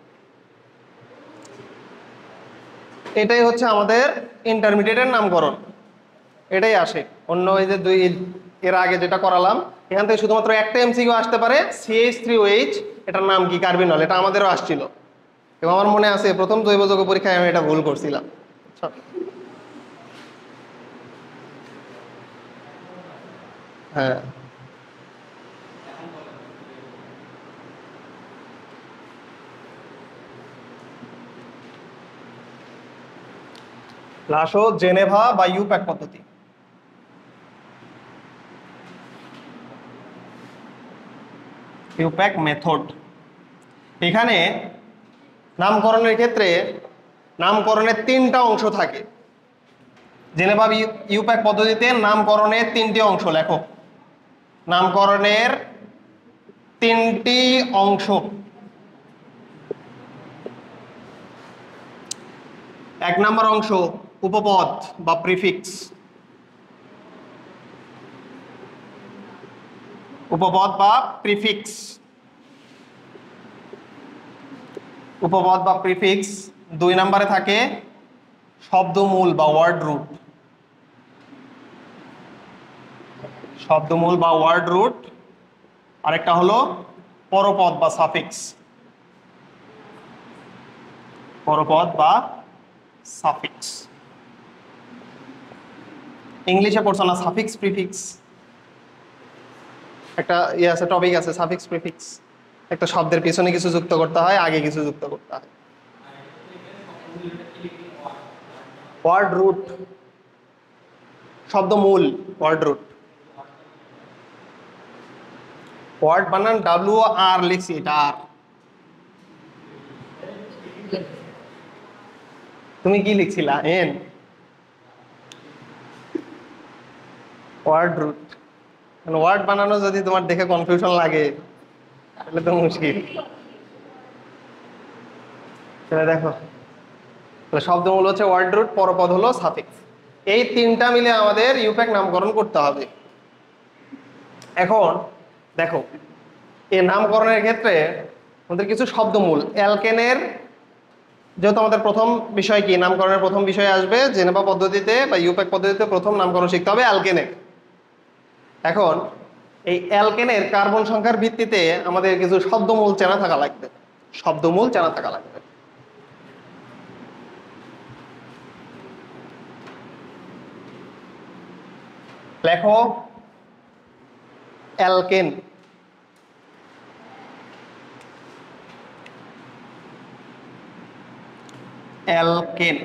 এটাই হচ্ছে আমাদের ইন্টারমিডিয়েটের নামকরণ, এটাই আসে। অন্য এই যে দুই এর আগে যেটা করালাম এখান থেকে শুধুমাত্র একটা এমসিকিউ আসতে পারে, CH3OH এটার নাম কি কার্বিনল, এটা আমাদেরও আসছিল এবং আমার মনে আছে প্রথম জৈব যৌগ পরীক্ষায় আমি এটা ভুল করছিলাম। হ্যাঁ, লাসো জেনেভা বা ইউপ্যাক পদ্ধতি। IUPAC method. এখানে নামকরণের ক্ষেত্রে নামকরণের তিনটা অংশ থাকে। জেনেভা ইউপ্যাক পদ্ধতিতে নামকরণের তিনটি অংশ লেখো। নামকরণের তিনটি অংশ। এক নম্বর অংশ উপপদ বা প্রিফিক্স। উপপদ বা প্রিফিক্স। উপপদ বা প্রিফিক্স। দুই নম্বরে থাকে শব্দমূল বা ওয়ার্ড রুট। শব্দমূল বা ওয়ার্ড রুট। আরেকটা হলো পরপদ বা সাফিক্স। পরপদ বা সাফিক্স। ইংলিশে পড়ছো না সাফিক্স প্রিফিক্স? একটা ইয়ে আছে, টপিক আছে সাফিক্স প্রিফিক্স। একটা শব্দের পিছনে কিছু যুক্ত করতে হয়, আগে কিছু যুক্ত করতে হয়। ওয়ার্ড রুট, শব্দমূল, ওয়ার্ড রুট। ওয়ার্ড বানান WR লিখছি, এটা আর। তুমি কি লিখছিলা? এন। Word root. ওয়ার্ড বানানো যদি তোমার দেখে কনফিউশন লাগে তাহলে তো মুশকিল। সেটা দেখো, শব্দমূল হচ্ছে ওয়ার্ড রুট, পরপদ হলো সাফিক্স। এই তিনটা মিলে আমাদের ইউপ্যাক নামকরণ করতে হবে। এখন দেখো, এই নামকরণের ক্ষেত্রে আমাদের কিছু শব্দমূল অ্যালকেনের, যেহেতু আমাদের প্রথম বিষয় কি, নামকরণের প্রথম বিষয় আসবে জেনেভা পদ্ধতিতে বা ইউপ্যাক পদ্ধতিতে প্রথম নামকরণ শিখতে হবে অ্যালকেনের। এখন এই অ্যালকেনের কার্বন সংখ্যার ভিত্তিতে আমাদের কিছু শব্দমূল চেনা থাকা লাগবে। শব্দমূল চেনা থাকা লাগবে। লেখো অ্যালকেন। অ্যালকেন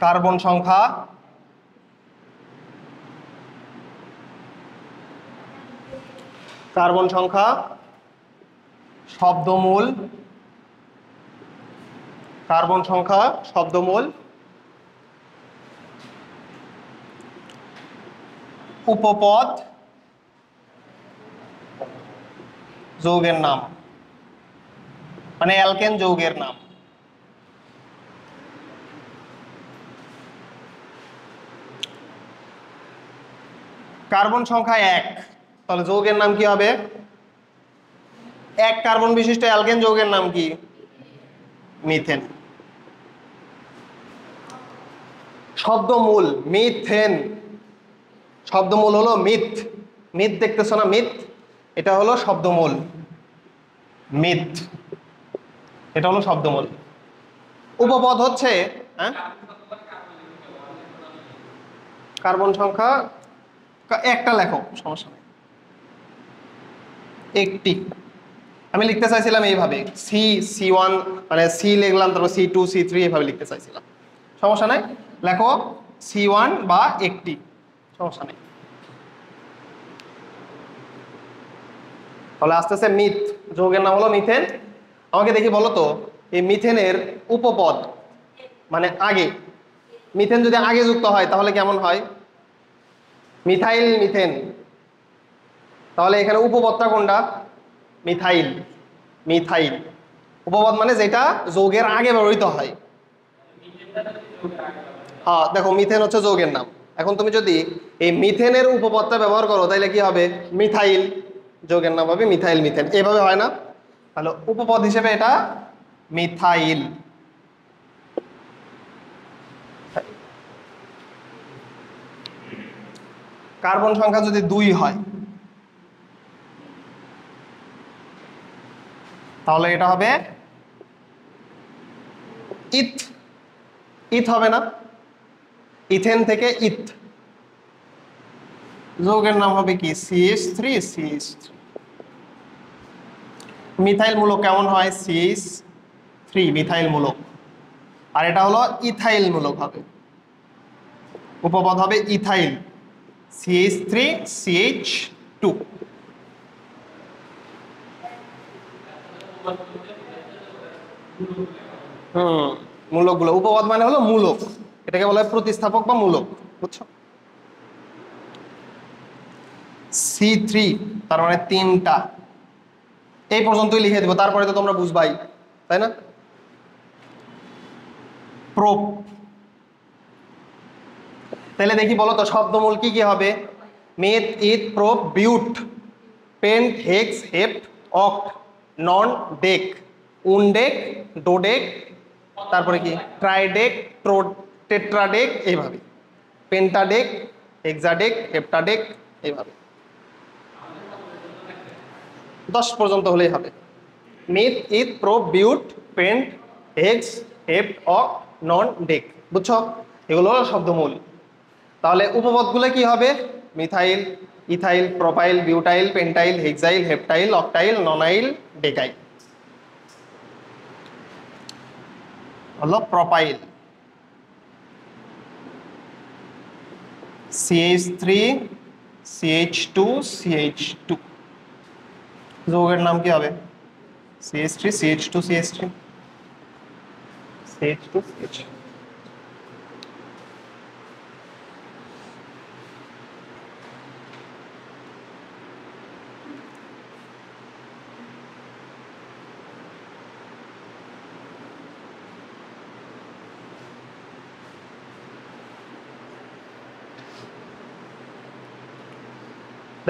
কার্বন সংখ্যা শব্দমূল, কার্বন সংখ্যা শব্দমূল, উপপদ যৌগের নাম, মানে অ্যালকেন যৌগের নাম। কার্বন সংখ্যা 1, তাহলে যৌগের নাম কি হবে? 1 কার্বন বিশিষ্ট অ্যালকেন যৌগের নাম কি? মিথেন। শব্দমূল মিথেন, শব্দমূল হলো মিথ। মিথ দেখতেছো না, মিথ, এটা হলো শব্দমূল মিথ, এটা হলো শব্দমূল। উপপদ হচ্ছে কার্বন সংখ্যা একটা লেখো, সমস্যা নেই, একটি। আমি লিখতে চাইছিলাম এইভাবে C1 মানে সি লিখলাম, তারপর C2 C3 এইভাবে লিখতে চাইছিলাম, সমস্যা নাই। লেখো C1 বা একটি, সমস্যা নেই। তাহলে আস্তে আস্তে মিথ, যৌগের নাম হলো মিথেন। আমাকে দেখি বলো তো, এই মিথেনের উপপদ মানে আগে, মিথেন যদি আগে যুক্ত হয় তাহলে কেমন হয়? Methyl methane. তাহলে এখানে উপপদটা কোনটা? মিথাইল। মিথাইল উপপদ মানে যেটা যৌগের আগে ব্যবহৃত হয়। হ্যাঁ দেখো, মিথেন হচ্ছে যৌগের নাম, এখন তুমি যদি এই মিথেনের উপপদটা ব্যবহার করো তাহলে কি হবে? মিথাইল, যৌগের নাম হবে মিথাইল মিথেন। এভাবে হয় না? তাহলে উপপদ হিসেবে এটা মিথাইল। কার্বন সংখ্যা যদি 2 হয় তাহলে এটা হবে ইথ। ইথ হবে না? ইথেন থেকে ইথ, যৌগের নাম হবে কি? CH3 CH3। মিথাইল মূলক কেমন হয়? CH3 মিথাইল মূলক। আর এটা হলো ইথাইল মূলক হবে, উপপদ হবে ইথাইল, CH3 CH2। মূলকগুলো, উপপদ মানে হলো মূলক, এটাকে বলা হয় প্রতিস্থাপক বা মূলক, বুঝছো? C3 তার মানে 3টা। এই পর্যন্তই লিখে দেবো, তারপরে তো তোমরা বুঝবাই, তাই না? প্রোপ। তাহলে দেখি বলো তো শব্দমূল কি কি হবে? মেথ, ইথ, প্রোপ, বিউট, পেন্ট, হেক্স, হেপ্ট, অক্ট, নন, ডেক, উনডেক, ডোডেক, তারপরে কি ট্রাইডেক, টেট্রাডেক, এইভাবে পেন্টাডেক, হেক্সাডেক, হেপ্টাডেক, এইভাবে 10 পর্যন্ত হলেই হবে। মিথ, ইথ, প্রোপ, বিউট, পেন্ট, হেক্স, হেপ্ট, অক্ট, নন, ডেক, বুঝছো? এগুলো হলো শব্দমূল। তাহলে উপপদগুলো কি হবে? Methyl, ethyl, propyl, butyl, pentyl, hexyl, heptyl, octyl, nonyl, decyl. হলো প্রোপাইল, CH3 CH2 CH2। যৌগের নাম কি হবে? CH3 CH2 CH3 CH2 CH।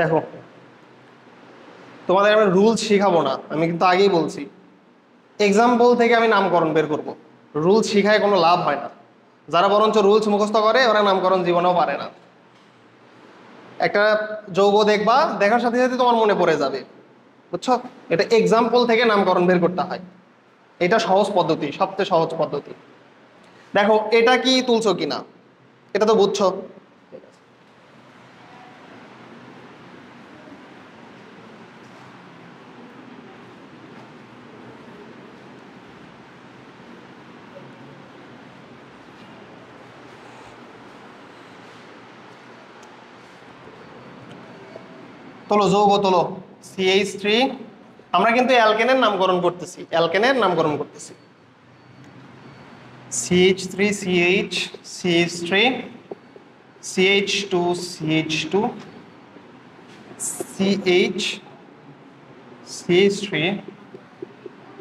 দেখো, তোমাদের আমি রুলস শিখাবো না, আমি কিন্তু আগেই বলছি এক্সাম্পল থেকে আমি নামকরণ বের করব। রুলস শিখায় কোনো লাভ হয় না। যারা বরঞ্চ রুলস মুখস্থ করে ওরা নামকরণ জীবনেও পারে না। একটা যৌগ দেখবা, দেখার সাথে সাথে তোমার মনে পড়ে যাবে, বুঝছো? এটা এক্সাম্পল থেকে নামকরণ বের করতে হয়, এটা সহজ পদ্ধতি, সবচেয়ে সহজ পদ্ধতি। দেখো এটা কি তুলছো কিনা, এটা তো বুঝছো। তোলো যৌগ তোলো, CH3। আমরা কিন্তু অ্যালকেনের নামকরণ করতেছি, অ্যালকেনের নামকরণ করতেছি। CH3 CH CH3 CH2 CH2 CH CH3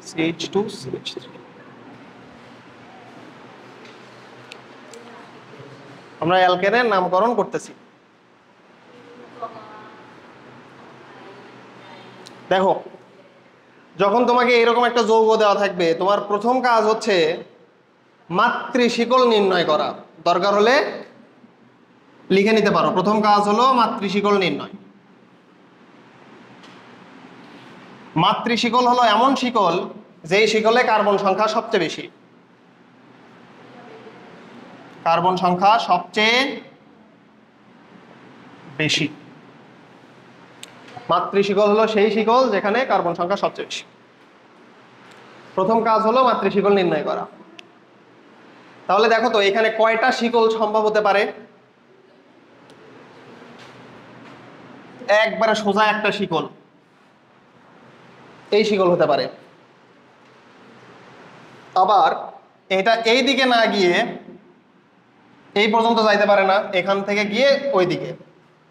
CH2 CH3। আমরা অ্যালকেনের নামকরণ করতেছি। দেখো, যখন তোমাকে এরকম একটা যৌগ দেওয়া থাকবে, তোমার প্রথম কাজ হচ্ছে মাতৃশিকল নির্ণয় করা। দরকার হলে লিখে নিতে পারো, প্রথম কাজ হলো মাতৃশিকল নির্ণয়। মাতৃশিকল হলো এমন শিকল যেই শিকলে কার্বন সংখ্যা সবচেয়ে বেশি। কার্বন সংখ্যা সবচেয়ে বেশি। মাতৃশিকল হলো সেই শিকল যেখানে কার্বন সংখ্যা সবচেয়ে বেশি। প্রথম কাজ হলো মাতৃশিকল নির্ণয় করা। তাহলে দেখো তো এখানে কয়টা শিকল সম্ভব হতে পারে? একবারে সোজা একটা শিকল, এই শিকল হতে পারে। আবার এটা এই দিকে না গিয়ে এই পর্যন্ত যাইতে পারে না, এখান থেকে গিয়ে ওই দিকে,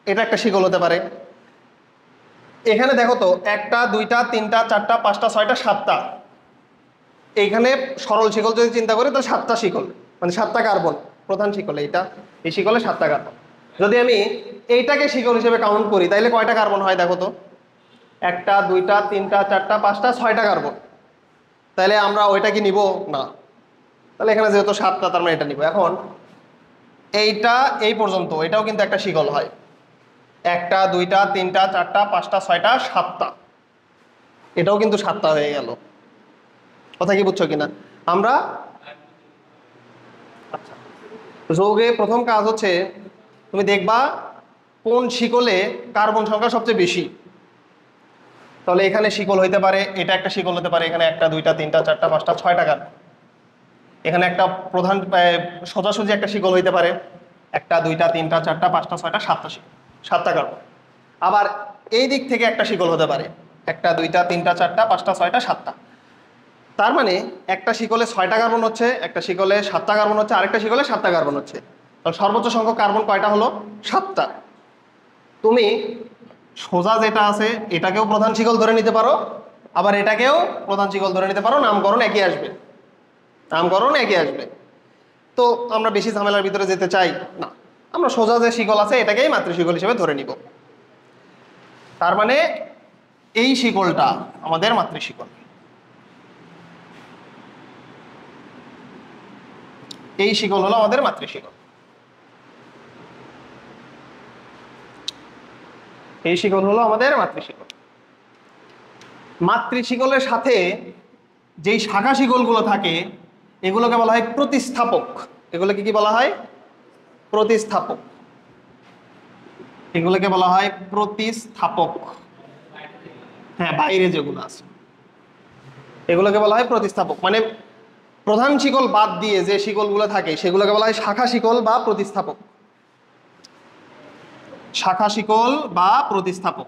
এটা একটা শিকল হতে পারে। এখানে দেখো তো 1টা 2টা 3টা 4টা 5টা 6টা 7টা, এইখানে সরল শিকল যদি চিন্তা করি তো 7টা শিকল, মানে 7টা কার্বন প্রধান শিকল। এইটা এই শিকলে 7টা কার্বন। যদি আমি এইটাকে শিকল হিসেবে কাউন্ট করি তাহলে কয়টা কার্বন হয় দেখো তো, একটা দুইটা তিনটা চারটা পাঁচটা ছয়টা কার্বন। তাহলে আমরা ওইটা কি নিব না, তাহলে এখানে যেহেতু সাতটা তার মানে এটা নিব। এখন এইটা এই পর্যন্ত এটাও কিন্তু একটা শিকল হয়, একটা দুইটা তিনটা চারটা পাঁচটা ছয়টা সাতটা, এটাও কিন্তু সাতটা হয়ে গেল। কথা কি বুঝছো কিনা? আমরা আচ্ছা, যৌগে প্রথম কাজ হচ্ছে তুমি দেখবা কোন শিকলে কার্বন সংখ্যা সবচেয়ে বেশি। তাহলে এখানে শিকল হইতে পারে, এটা একটা শিকল হতে পারে, এখানে একটা দুইটা তিনটা চারটা পাঁচটা ছয়টা কার্বন। এখানে একটা প্রধান সোজাসুজি একটা শিকল হইতে পারে, একটা দুইটা তিনটা চারটা পাঁচটা ছয়টা সাতটা শিকল, সাতটা কার্বন। আবার এই দিক থেকে একটা শিকল হতে পারে, একটা দুইটা তিনটা চারটা পাঁচটা ছয়টা সাতটা। তার মানে একটা শিকলে ছয়টা কার্বন হচ্ছে, একটা শিকলে সাতটা কার্বন হচ্ছে, আরেকটা শিকলে সাতটা কার্বন হচ্ছে। তাহলে সর্বোচ্চ সংখ্যক কার্বন কয়টা হলো? সাতটা। তুমি সোজা যেটা আছে এটাকেও প্রধান শিকল ধরে নিতে পারো, আবার এটাকেও প্রধান শিকল ধরে নিতে পারো, নামকরণ একই আসবে, নামকরণ একই আসবে। তো আমরা বেশি ঝামেলার ভিতরে যেতে চাই না, আমরা সোজা যে শিকল আছে এটাকেই মাতৃশিকল হিসেবে ধরে নিব। তার মানে এই শিকলটা আমাদের মাতৃশিকল, এই শিকল হলো আমাদের মাতৃশিকল, এই শিকল হলো আমাদের মাতৃশিকল। মাতৃশিকলের সাথে যেই শাখা শিকলগুলো থাকে এগুলোকে বলা হয় প্রতিস্থাপক। এগুলোকে কি বলা হয়? প্রতিস্থাপক। এগুলোকে বলা হয় প্রতিস্থাপক। হ্যাঁ, বাইরে যেগুলো আছে এগুলোকে বলা হয় প্রতিস্থাপক। মানে প্রধান শিকল বাদ দিয়ে যে শিকলগুলো থাকে সেগুলোকে বলা হয় শাখা শিকল বা প্রতিস্থাপক। শাখা শিকল বা প্রতিস্থাপক,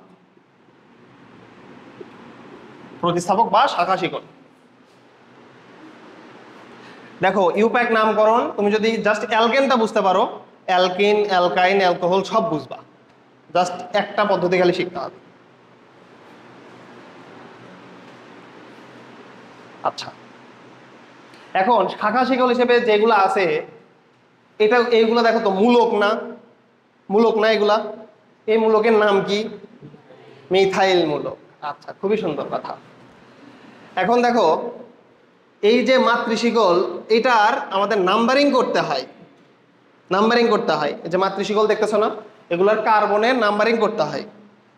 প্রতিস্থাপক বা শাখা শিকল। দেখো ইউপ্যাক নামকরণ তুমি যদি জাস্ট অ্যালকেনটা বুঝতে পারো, অ্যালকিন অ্যালকাইন অ্যালকোহল সব বুঝবা, জাস্ট একটা পদ্ধতি খালি শিখতে হবে। আচ্ছা, এখন শাখা শিকল হিসেবে যেগুলো আছে এটা এইগুলো দেখো তো মূলক না, মূলক না এগুলা? এই মূলকের নাম কি? মিথাইল মূলক। আচ্ছা, খুবই সুন্দর কথা। এখন দেখো এই যে মাতৃশিকল এটার আমাদের নাম্বারিং করতে হয়, নাম্বারিং করতে হয়। এই যে মাতৃশিকল দেখতেছো না, এগুলার কার্বনের নাম্বারিং করতে হয়।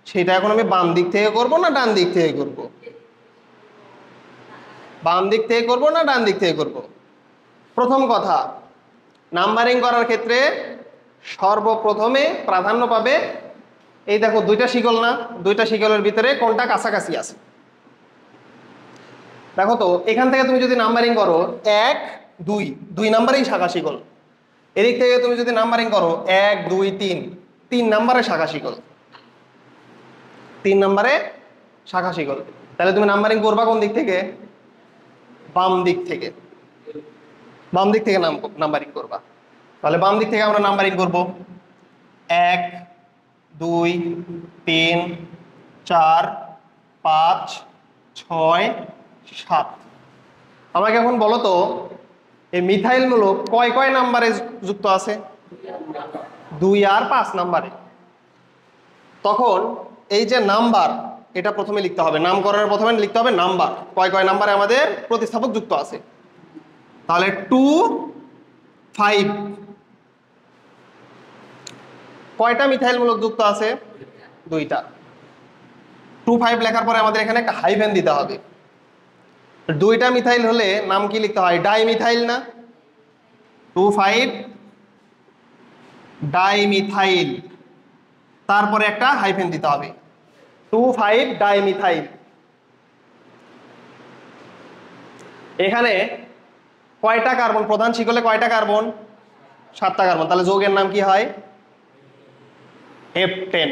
সেটা এখন আমি বাম দিক থেকে করব না ডান দিক থেকে করব? বাম দিক থেকে করব না ডান দিক থেকে করব? প্রথম কথা, নাম্বারিং করার ক্ষেত্রে সর্বপ্রথমে প্রাধান্য পাবে এই দেখো দুইটা শিকল না, দুইটা শিকলের ভিতরে কোনটা কাছাকাছি আছে। দেখো তো এখান থেকে তুমি যদি নাম্বারিং করো এক দুই, দুই নাম্বারেই শাখা শিকল। এদিক থেকে তুমি যদি নাম্বারিং করো এক দুই তিন, তিন নাম্বারে শাখা শিকল, তিন নাম্বারে শাখা শিকল। তাহলে তুমি নাম্বারিং করবা কোন দিক থেকে? বাম দিক থেকে, বাম দিক থেকে নাম্বারিং করবা। তাহলে বাম দিক থেকে আমরা নাম্বারিং করব এক দুই তিন চার পাঁচ ছয় সাত। আমাকে এখন বলো তো এই মিথাইল মূলক কয় কয় নাম্বারে যুক্ত আছে? 2 আর 5 নাম্বারে। তখন এই যে নাম্বার এটা প্রথমে লিখতে হবে, নামকরণের প্রথমে লিখতে হবে নাম্বার, কয় কয় নাম্বারে আমাদের প্রতিস্থাপক যুক্ত আছে। তাহলে 2 5 কয়টা মিথাইল মূলক যুক্ত আছে? দুইটা। 2 5 লেখার পরে আমাদের এখানে একটা হাইফেন দিতে হবে। দুইটা মিথাইল হলে নাম কি লিখতে হয়? ডাইমিথাইল না? 2 5 ডাইমিথাইল, তারপরে একটা হাইফেন দিতে হবে 2 5 ডাইমিথাইল। এখানে কয়টা কার্বন? প্রধান শিকলে কয়টা কার্বন? 7টা কার্বন। তাহলে যৌগের নাম কি হয়? হেপটেন।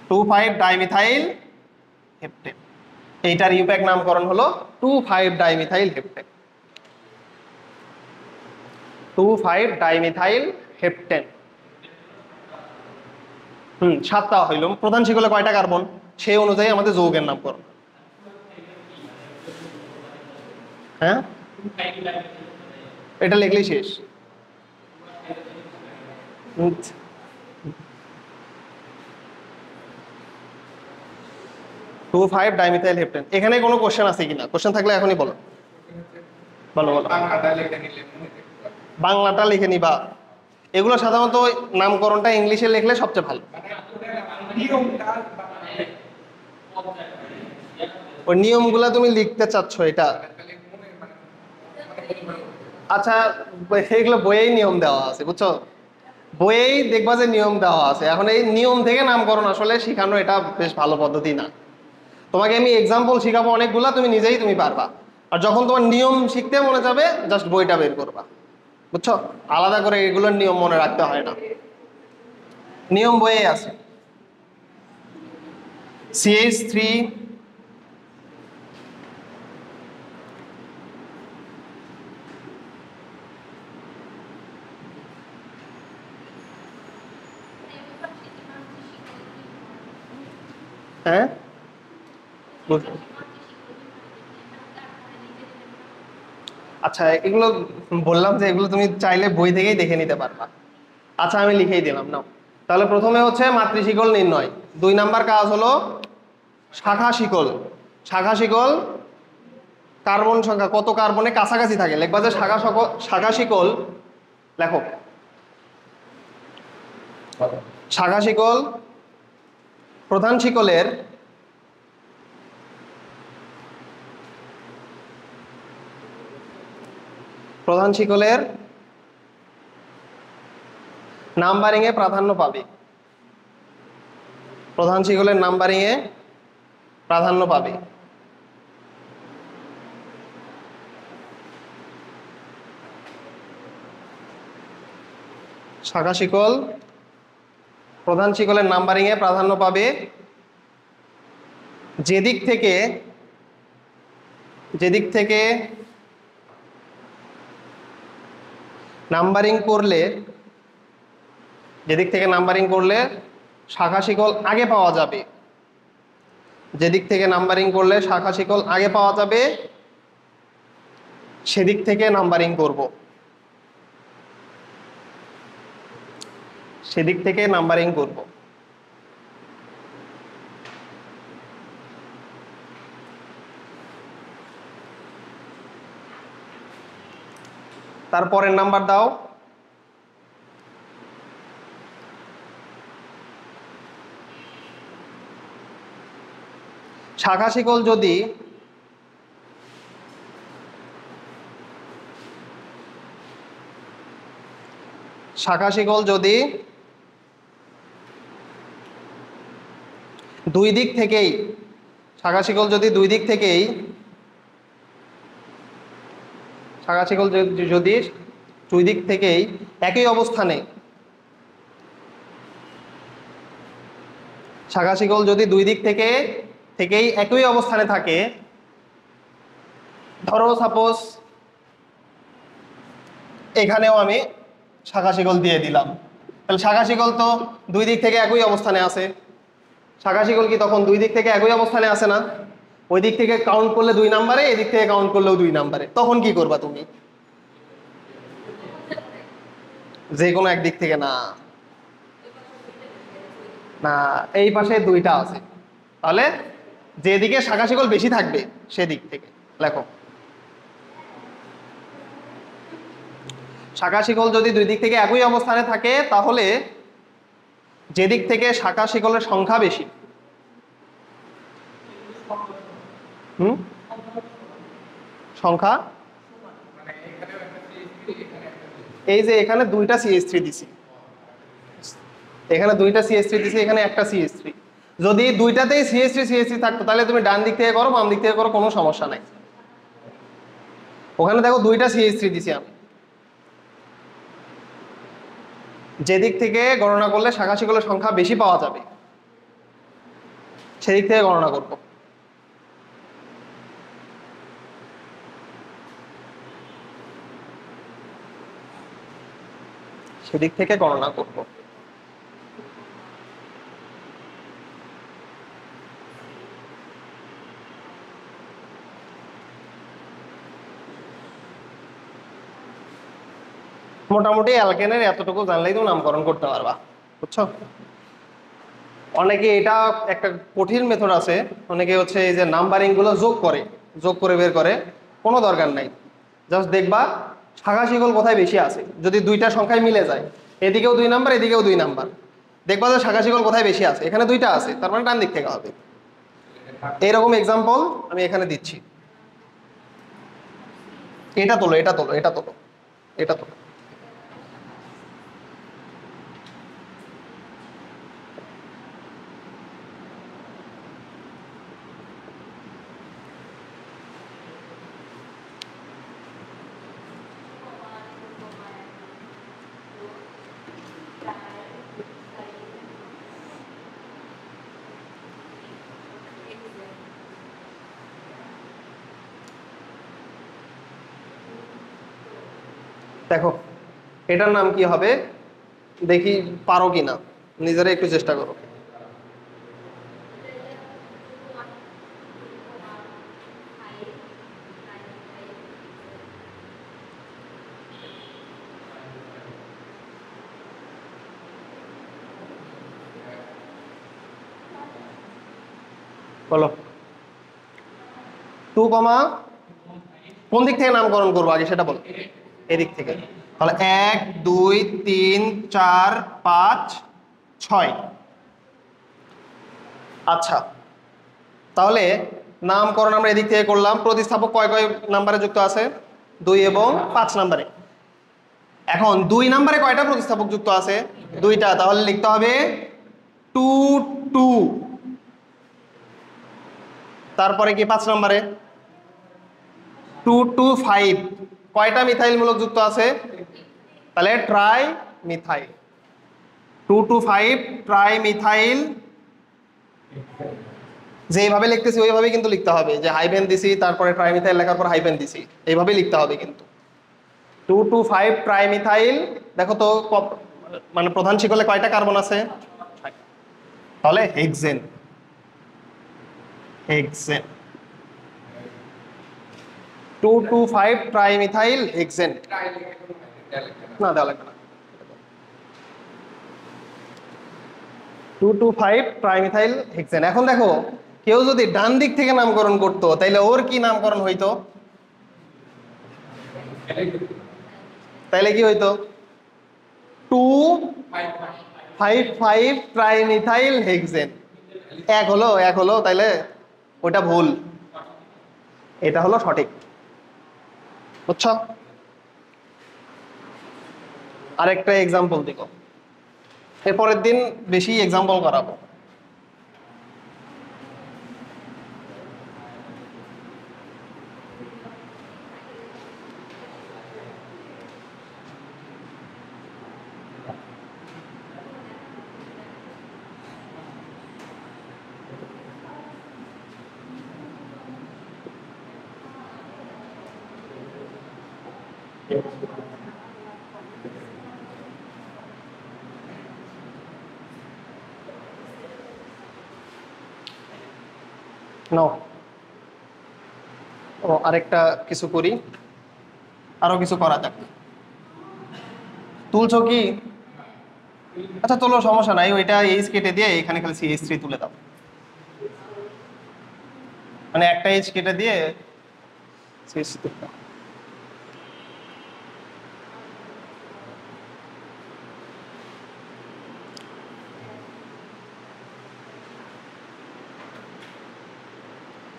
2 5 dimethyl heptane. এইটার ইউপ্যাক নামকরণ হলো 2 5 ডাইমিথাইল হেপটেন। 2 5 dimethyl heptane. 7টা হইল। প্রধান শিকলে কয়টা কার্বন সেই অনুযায়ী আমাদের যৌগের নামকরণ। হ্যাঁ, এটা লিখলেই শেষ। 2,5 ডাইমিথাইল হেপ্টেন। এখানে কোনো কোশ্চেন আছে কিনা? কোশ্চেন থাকলে এখনই বলো। বলো বলো। বাংলাটা লিখে নিলে মনে থাকবে। বাংলাটা লিখে নিবা। এগুলো সাধারণত নামকরণটা ইংলিশে লিখলে সবচেয়ে ভালো। মানে নিয়মটা ওই নিয়মগুলা তুমি লিখতে চাচ্ছ এটা? তাহলে মনে মানে মনে করতে আচ্ছা, এগুলো বইয়েই নিয়ম দেওয়া আছে, বুঝছো? বইয়েই দেখবা যে নিয়ম দেওয়া আছে। এখন এই নিয়ম থেকে নামকরণ আসলে শেখানো এটা বেশ ভালো পদ্ধতি না। তোমাকে আমি এক্সাম্পল শিখাবো অনেকগুলা, তুমি নিজেই তুমি পারবা। আর যখন তোমার নিয়ম শিখতে মনে যাবে, জাস্ট বইটা বের করবা, বুঝছো? আলাদা করে এগুলোর নিয়ম মনে রাখতে হয় না, নিয়ম বইয়ে আছে। CH3 হ্যাঁ, আচ্ছা এগুলো বললাম যে এগুলো তুমি চাইলে বই থেকেই দেখে নিতে পারবা। আচ্ছা আমি লিখেই দিলাম নাও। তাহলে প্রথমে হচ্ছে মাতৃশিকল নির্ণয়। 2 নাম্বার কাজ হলো শাখা শিকল। শাখা শিকল কার্বন সংখ্যা কত কার্বনে কাছাকাছি থাকে লিখবা যে শাখা শিকল লেখো। শাখা শিকল প্রধান শিকলের নাম্বারিং এ প্রাধান্য পাবে। প্রধান শিকলের নাম্বারিং এ প্রাধান্য পাবে। শাখা শিকল প্রধান শিকলের নাম্বারিং এ প্রাধান্য পাবে যেদিক থেকে নাম্বারিং করলে শাখা শিকল আগে পাওয়া যাবে। যেদিক থেকে নাম্বারিং করলে শাখা শিকল আগে পাওয়া যাবে সেদিক থেকে নাম্বারিং করব। সেদিক থেকে নাম্বারিং করব। তারপরের নাম্বার দাও। শাখা শিকল যদি দুই দিক থেকেই যদি দুই দিক থেকেই একই অবস্থানে শাখা শিকল যদি দুই দিক থেকেই একই অবস্থানে থাকে, ধরো সাপোজ এখানেও আমি শাখা শিকল দিয়ে দিলাম, তাহলে শাখা শিকল তো দুই দিক থেকে একই অবস্থানে আছে। শাখা শিকল কি তখন দুই দিক থেকে একই অবস্থানে আছে না? ওই দিক থেকে কাউন্ট করলে 2 নাম্বারে, এদিক থেকে কাউন্ট করলেও 2 নাম্বারে। তখন কি করবা তুমি? যে কোনো একদিক থেকে না, না এই পাশে 2টা আছে, তাহলে যেদিকে শাখা শিকল বেশি থাকবে সেদিক থেকে লেখো। শাখা শিকল যদি দুই দিক থেকে একই অবস্থানে থাকে তাহলে যেদিক থেকে শাখা শিকলের সংখ্যা বেশি, সংখ্যা এই যে এখানে 2টা CH3 দিছি, এখানে 2টা CH3 দিছি, এখানে একটা CH3। যদি 2টাতেই CH3 থাকতো তাহলে তুমি ডান দিক থেকে করো বাম দিক থেকে করো, কোনো সমস্যা নাই। ওখানে দেখো 2টা CH3 দিছি আমি। যেদিক থেকে গণনা করলে শাখা শিকলের সংখ্যা বেশি পাওয়া যাবে সেদিক থেকে গণনা করব। সেদিক থেকে গণনা করব। মোটামুটি অ্যালকেনের এতটুকু জানলেই তুমি নামকরণ করতে পারবা, বুঝছো? অনেকে এটা একটা কঠিন মেথড আছে, অনেকে হচ্ছে এই যে নাম্বারিং গুলো যোগ করে বের করে, কোনো দরকার নাই। জাস্ট দেখবা শাখা শিকল কোথায় বেশি আছে, যদি দুইটা সংখ্যায় মিলে যায়, এদিকেও 2 নাম্বার এদিকেও 2 নাম্বার, দেখবা যে শাখা শিকল কোথায় বেশি আছে, এখানে 2টা আছে, তার মানে ডান দিক থেকে হবে। এইরকম এক্সাম্পল আমি এখানে দিচ্ছি। এটা তোলো, এটা তোলো, এটা তোলো, এটা তোলো। দেখো এটার নাম কি হবে, দেখি পারো কিনা, নিজেরা একটু চেষ্টা করো। বলো 2, কোন দিক থেকে নামকরণ করবো আগে সেটা বলো। এদিক থেকে, তাহলে 1 2 3 4 5 6। আচ্ছা, তাহলে নামকরণ আমরা এদিক থেকে করলাম। প্রতিস্থাপক কয় কয় নাম্বারে যুক্ত আছে? 2 এবং 5 নাম্বারে। এখন 2 নাম্বারে কয়টা প্রতিস্থাপক যুক্ত আছে? 2টা, তাহলে লিখতে হবে 2 2। তারপরে কি 5 নাম্বারে 2 2 5, কয়টা মিথাইল মূলক যুক্ত আছে? তাহলে ট্রাই মিথাইল। 2 2 5 try methyl. যেভাবে লিখতেছি ওইভাবে কিন্তু লিখতে হবে, যে হাইফেন দিছি তারপরে ট্রাইমিথাইল লেখার পর হাইফেন দিছি, এইভাবে লিখতে হবে কিন্তু। 2 2 5 ট্রাইমিথাইল। দেখো তো মানে প্রধান শিকলে কয়টা কার্বন আছে? তাহলে হেক্সেন, হেক্সেন 2 2 5 ট্রাইমিথাইল হেক্সেন। না দেওয়া লাগবে না। 2 2 5 ট্রাইমিথাইল হেক্সেন। এখন দেখো কেউ যদি ডান দিক থেকে নামকরণ করতো তাইলে ওর কি নামকরণ হইতো? তাইলে কি হইতো? 2 5 5 ট্রাইমিথাইল হেক্সেন। এক হলো, তাইলে ওটা ভুল, এটা হলো সঠিক, বুঝছো? আরেকটা এক্সাম্পল দিব, এরপরের দিন বেশি এক্সাম্পল করাবো। নাও, ও আরেকটা কিছু করি, আরো কিছু করা যাক। তুলছো কি? আচ্ছা তোলো, সমস্যা নাই, ওইটা এইচ কেটে দিয়ে এখানে খালি CH3 তুলে দাও, মানে একটা এইচ কেটে দিয়ে CH3 তুলে দাও।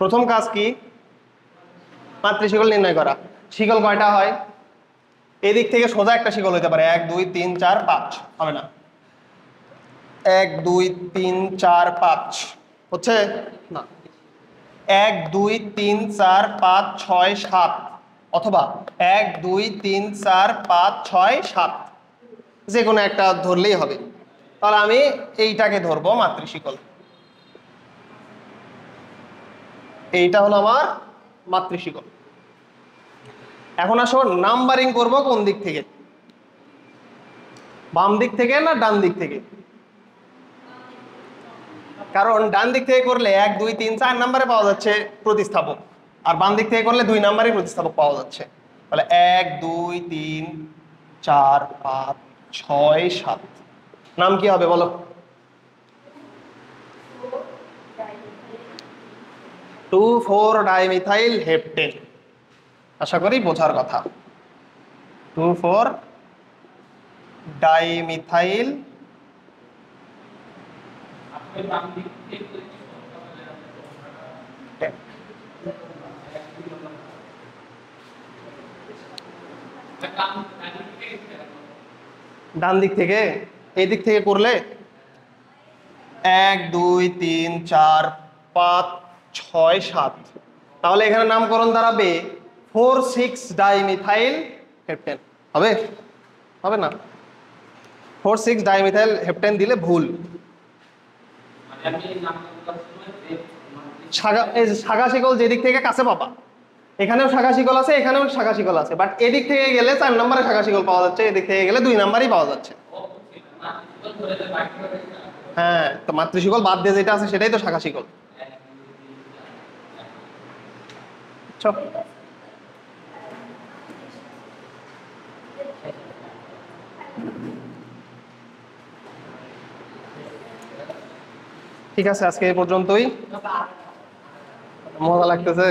প্রথম কাজ কি? মাতৃশিকল নির্ণয় করা। শিকল কয়টা হয়? এদিক থেকে সোজা একটা শিকল হইতে পারে 1 2 3 4 5, হবে না? 1 2 3 4 5 হচ্ছে না, 1 2 3 4 5 6 7, অথবা 1 2 3 4 5 6 7, যে কোনো একটা ধরলেই হবে। তাহলে আমি এইটাকে ধরবো মাতৃশিকল, এইটা হলো আমার মাতৃশিকল। এখন আসো নাম্বারিং করব কোন দিক থেকে, বাম দিক থেকে না ডান দিক থেকে? কারণ ডান দিক থেকে করলে 1 2 3 4 নম্বরে পাওয়া যাচ্ছে প্রতিস্থাপক, আর বাম দিক থেকে করলে 2 নম্বরে প্রতিস্থাপক পাওয়া যাচ্ছে। তাহলে 1 2 3 4 5 6 7। নাম কি হবে বলো? 2,4 ডাইমিথাইল হেপটেন। আশা করি বোঝার কথা। 2,4 ডাইমিথাইল আপনি বাম দিক থেকে ডান দিক থেকে এই দিক থেকে করলে 1 2 3 4 5 6 7, তাহলে এখানে নামকরণ দাঁড়াবে 4,6 ডাইমিথাইল হেপটেন। হবে? হবে না, 4,6 ডাইমিথাইল হেপটেন দিলে ভুল। মানে আমি নাম শাখা শিকল যেদিক থেকে কাছে পাবা, এখানেও শাখা শিকল আছে, এখানেও শাখা শিকল আছে, বাট এদিক থেকে গেলে 4 নম্বরে শাখা শিকল পাওয়া যাচ্ছে, এদিক থেকে গেলে 2 নাম্বারই পাওয়া যাচ্ছে। হ্যাঁ, তো মাতৃশিকল বাদ দিয়ে যেটা আছে সেটাই তো শাখা শিকল। ঠিক আছে, আজকে এই পর্যন্তই। মজা লাগতেছে?